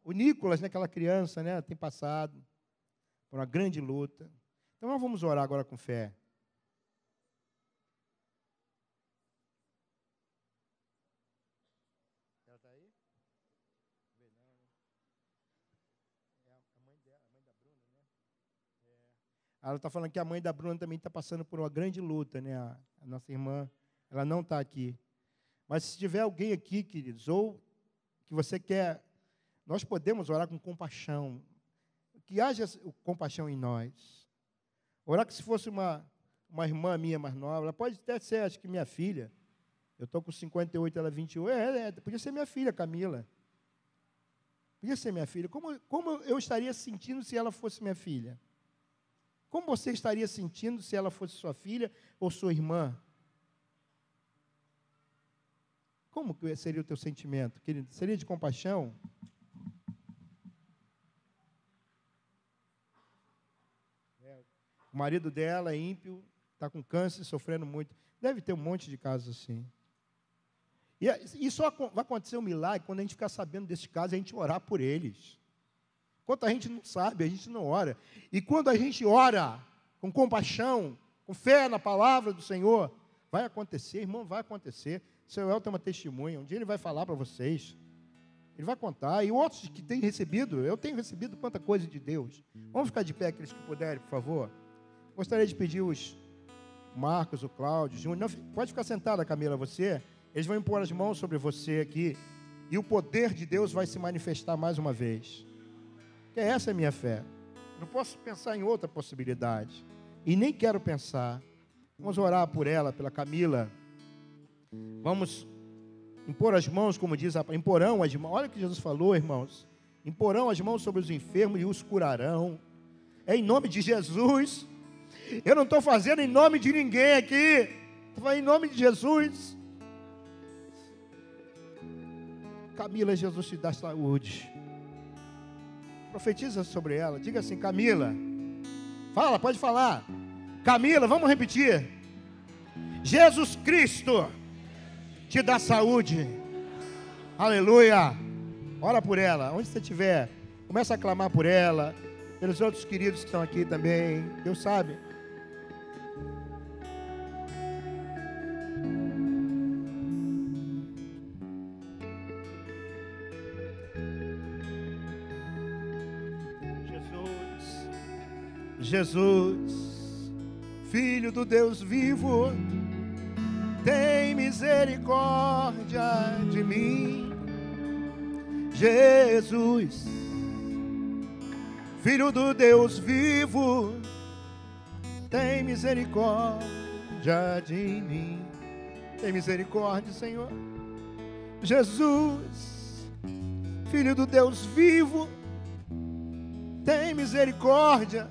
O Nicolas, né, aquela criança, né, tem passado por uma grande luta. Então nós vamos orar agora com fé. Ela está aí? Ela está falando que a mãe da Bruna também está passando por uma grande luta, né? A nossa irmã, ela não está aqui. Mas se tiver alguém aqui, queridos, ou que você quer, nós podemos orar com compaixão, que haja compaixão em nós. Orar que se fosse uma irmã minha mais nova, ela pode até ser, acho que minha filha, eu estou com 58, ela 28, podia ser minha filha, Camila. Podia ser minha filha. Como eu estaria sentindo se ela fosse minha filha? Como você estaria sentindo se ela fosse sua filha ou sua irmã? Como seria o teu sentimento, querido? Seria de compaixão? O marido dela é ímpio, está com câncer, sofrendo muito. Deve ter um monte de casos assim. E só vai acontecer um milagre quando a gente ficar sabendo desses casos e a gente orar por eles. Enquanto a gente não sabe, a gente não ora. E quando a gente ora com compaixão, com fé na palavra do Senhor, vai acontecer, irmão, vai acontecer. O seu El tem uma testemunha, um dia ele vai falar para vocês. Ele vai contar. E outros que têm recebido, eu tenho recebido quanta coisa de Deus. Vamos ficar de pé, aqueles que puderem, por favor. Gostaria de pedir os Marcos, o Cláudio, o Júnior. Não, pode ficar sentada, Camila, você. Eles vão impor as mãos sobre você aqui. E o poder de Deus vai se manifestar mais uma vez. Porque essa é a minha fé. Não posso pensar em outra possibilidade. E nem quero pensar. Vamos orar por ela, pela Camila. Vamos impor as mãos, como diz a palavra. Imporão as mãos. Olha o que Jesus falou, irmãos. Imporão as mãos sobre os enfermos e os curarão. É em nome de Jesus. Eu não estou fazendo em nome de ninguém aqui. Estou fazendo em nome de Jesus. Camila, Jesus te dá saúde. Profetiza sobre ela. Diga assim, Camila. Fala, pode falar. Camila, vamos repetir. Jesus Cristo te dá saúde. Aleluia. Ora por ela. Onde você estiver, começa a clamar por ela. Pelos outros queridos que estão aqui também. Deus sabe. Jesus, Filho do Deus vivo, tem misericórdia de mim. Jesus, Filho do Deus vivo, tem misericórdia de mim. Tem misericórdia, Senhor. Jesus, Filho do Deus vivo, tem misericórdia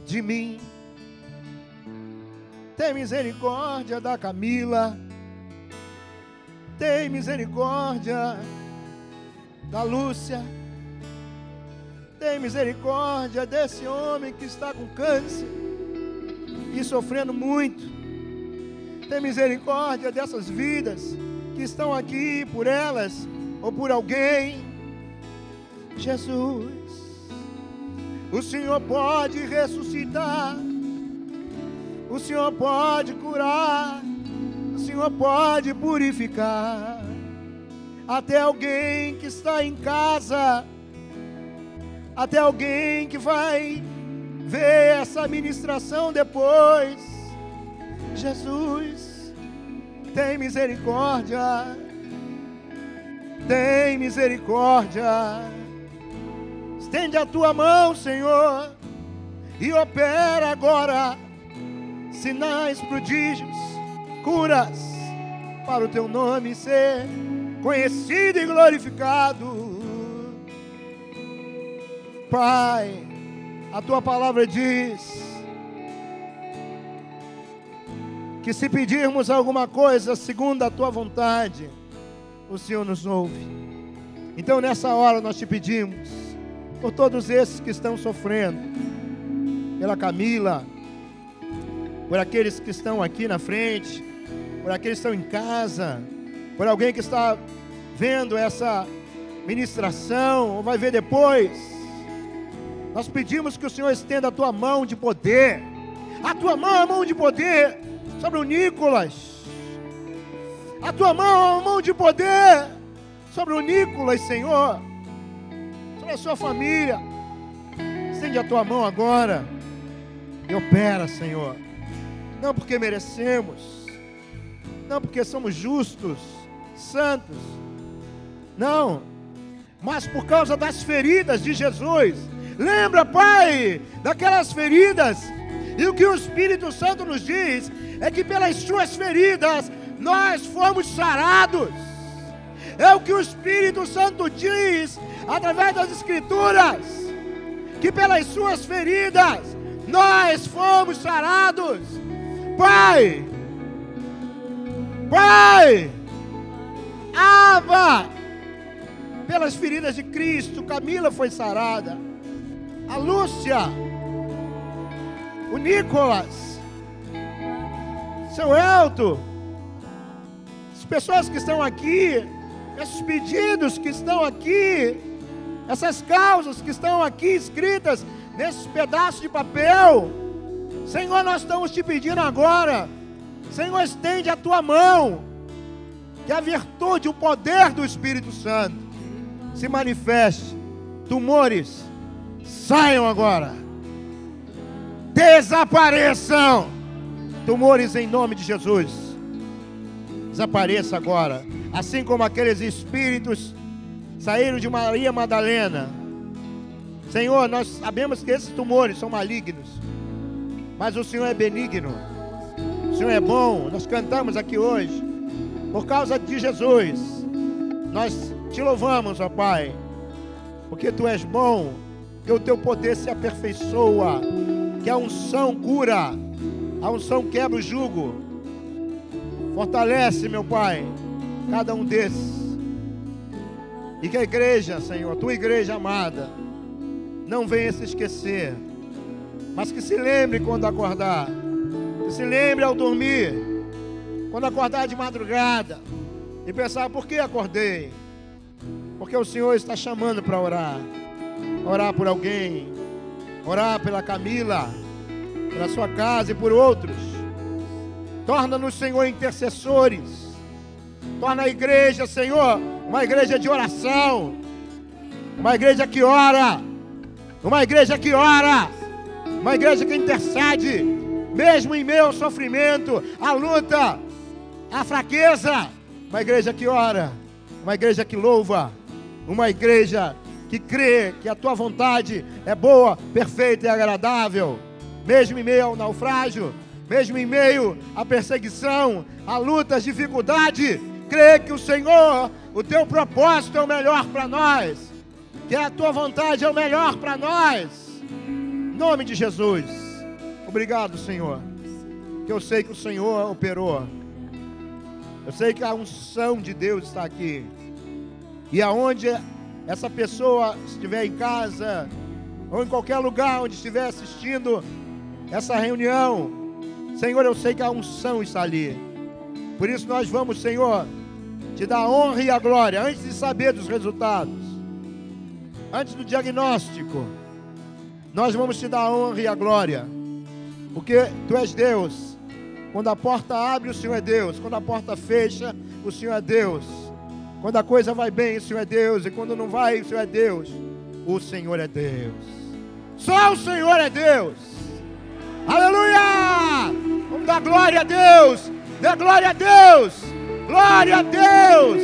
de mim. Tem misericórdia da Camila. Tem misericórdia da Lúcia. Tem misericórdia desse homem que está com câncer e sofrendo muito. Tem misericórdia dessas vidas que estão aqui por elas ou por alguém. Jesus, o Senhor pode ressuscitar, o Senhor pode curar, o Senhor pode purificar. Até alguém que está em casa, até alguém que vai ver essa ministração depois. Jesus, tem misericórdia, tem misericórdia. Estende a tua mão, Senhor, e opera agora sinais, prodígios, curas, para o teu nome ser conhecido e glorificado. Pai, a tua palavra diz que se pedirmos alguma coisa segundo a tua vontade, o Senhor nos ouve. Então nessa hora nós te pedimos por todos esses que estão sofrendo, pela Camila, por aqueles que estão aqui na frente, por aqueles que estão em casa, por alguém que está vendo essa ministração, ou vai ver depois. Nós pedimos que o Senhor estenda a tua mão de poder, a tua mão, a mão de poder, sobre o Nicolas, a tua mão, a mão de poder, sobre o Nicolas, Senhor, sobre a sua família. Estende a tua mão agora e opera, Senhor. Não porque merecemos, não porque somos justos, santos, não, mas por causa das feridas de Jesus. Lembra, Pai, daquelas feridas. E o que o Espírito Santo nos diz é que pelas suas feridas nós fomos sarados. É o que o Espírito Santo diz através das Escrituras, que pelas suas feridas nós fomos sarados. Pai, Aba, pelas feridas de Cristo, Camila foi sarada, a Lúcia, o Nicolas, seu Elton, as pessoas que estão aqui, esses pedidos que estão aqui, essas causas que estão aqui escritas nesses pedaços de papel. Senhor, nós estamos te pedindo agora, Senhor, estende a tua mão, que a virtude, o poder do Espírito Santo se manifeste. Tumores saiam agora, desapareçam, tumores em nome de Jesus, desapareça agora, assim como aqueles espíritos saíram de Maria Madalena. Senhor, nós sabemos que esses tumores são malignos, mas o Senhor é benigno, o Senhor é bom. Nós cantamos aqui hoje, por causa de Jesus, nós te louvamos, ó Pai, porque Tu és bom, que o Teu poder se aperfeiçoa, que a unção cura, a unção quebra o jugo. Fortalece, meu Pai, cada um desses, e que a igreja, Senhor, Tua igreja amada, não venha se esquecer, mas que se lembre quando acordar, que se lembre ao dormir, quando acordar de madrugada, e pensar: por que acordei? Porque o Senhor está chamando para orar, orar por alguém, orar pela Camila, pela sua casa e por outros. Torna-nos, Senhor, intercessores. Torna a igreja, Senhor, uma igreja de oração, uma igreja que ora, uma igreja que ora, uma igreja que intercede, mesmo em meio ao sofrimento, à luta, à fraqueza. Uma igreja que ora, uma igreja que louva, uma igreja que crê que a Tua vontade é boa, perfeita e agradável, mesmo em meio ao naufrágio, mesmo em meio à perseguição, à luta, às dificuldades. Crê que o Senhor, o Teu propósito é o melhor para nós, que a Tua vontade é o melhor para nós. Em nome de Jesus. Obrigado, Senhor, que eu sei que o Senhor operou. Eu sei que a unção de Deus está aqui. E aonde essa pessoa estiver em casa, ou em qualquer lugar onde estiver assistindo essa reunião, Senhor, eu sei que a unção está ali. Por isso nós vamos, Senhor, Te dar a honra e a glória, antes de saber dos resultados, antes do diagnóstico. Nós vamos Te dar a honra e a glória, porque Tu és Deus. Quando a porta abre, o Senhor é Deus. Quando a porta fecha, o Senhor é Deus. Quando a coisa vai bem, o Senhor é Deus. E quando não vai, o Senhor é Deus. O Senhor é Deus. Só o Senhor é Deus. Aleluia! Vamos dar glória a Deus. Dê glória a Deus. Glória a Deus.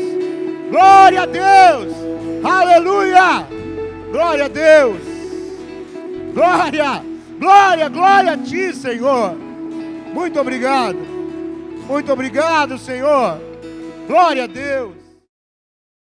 Glória a Deus. Aleluia! Glória a Deus. Glória, glória, glória a Ti, Senhor. Muito obrigado, Senhor. Glória a Deus.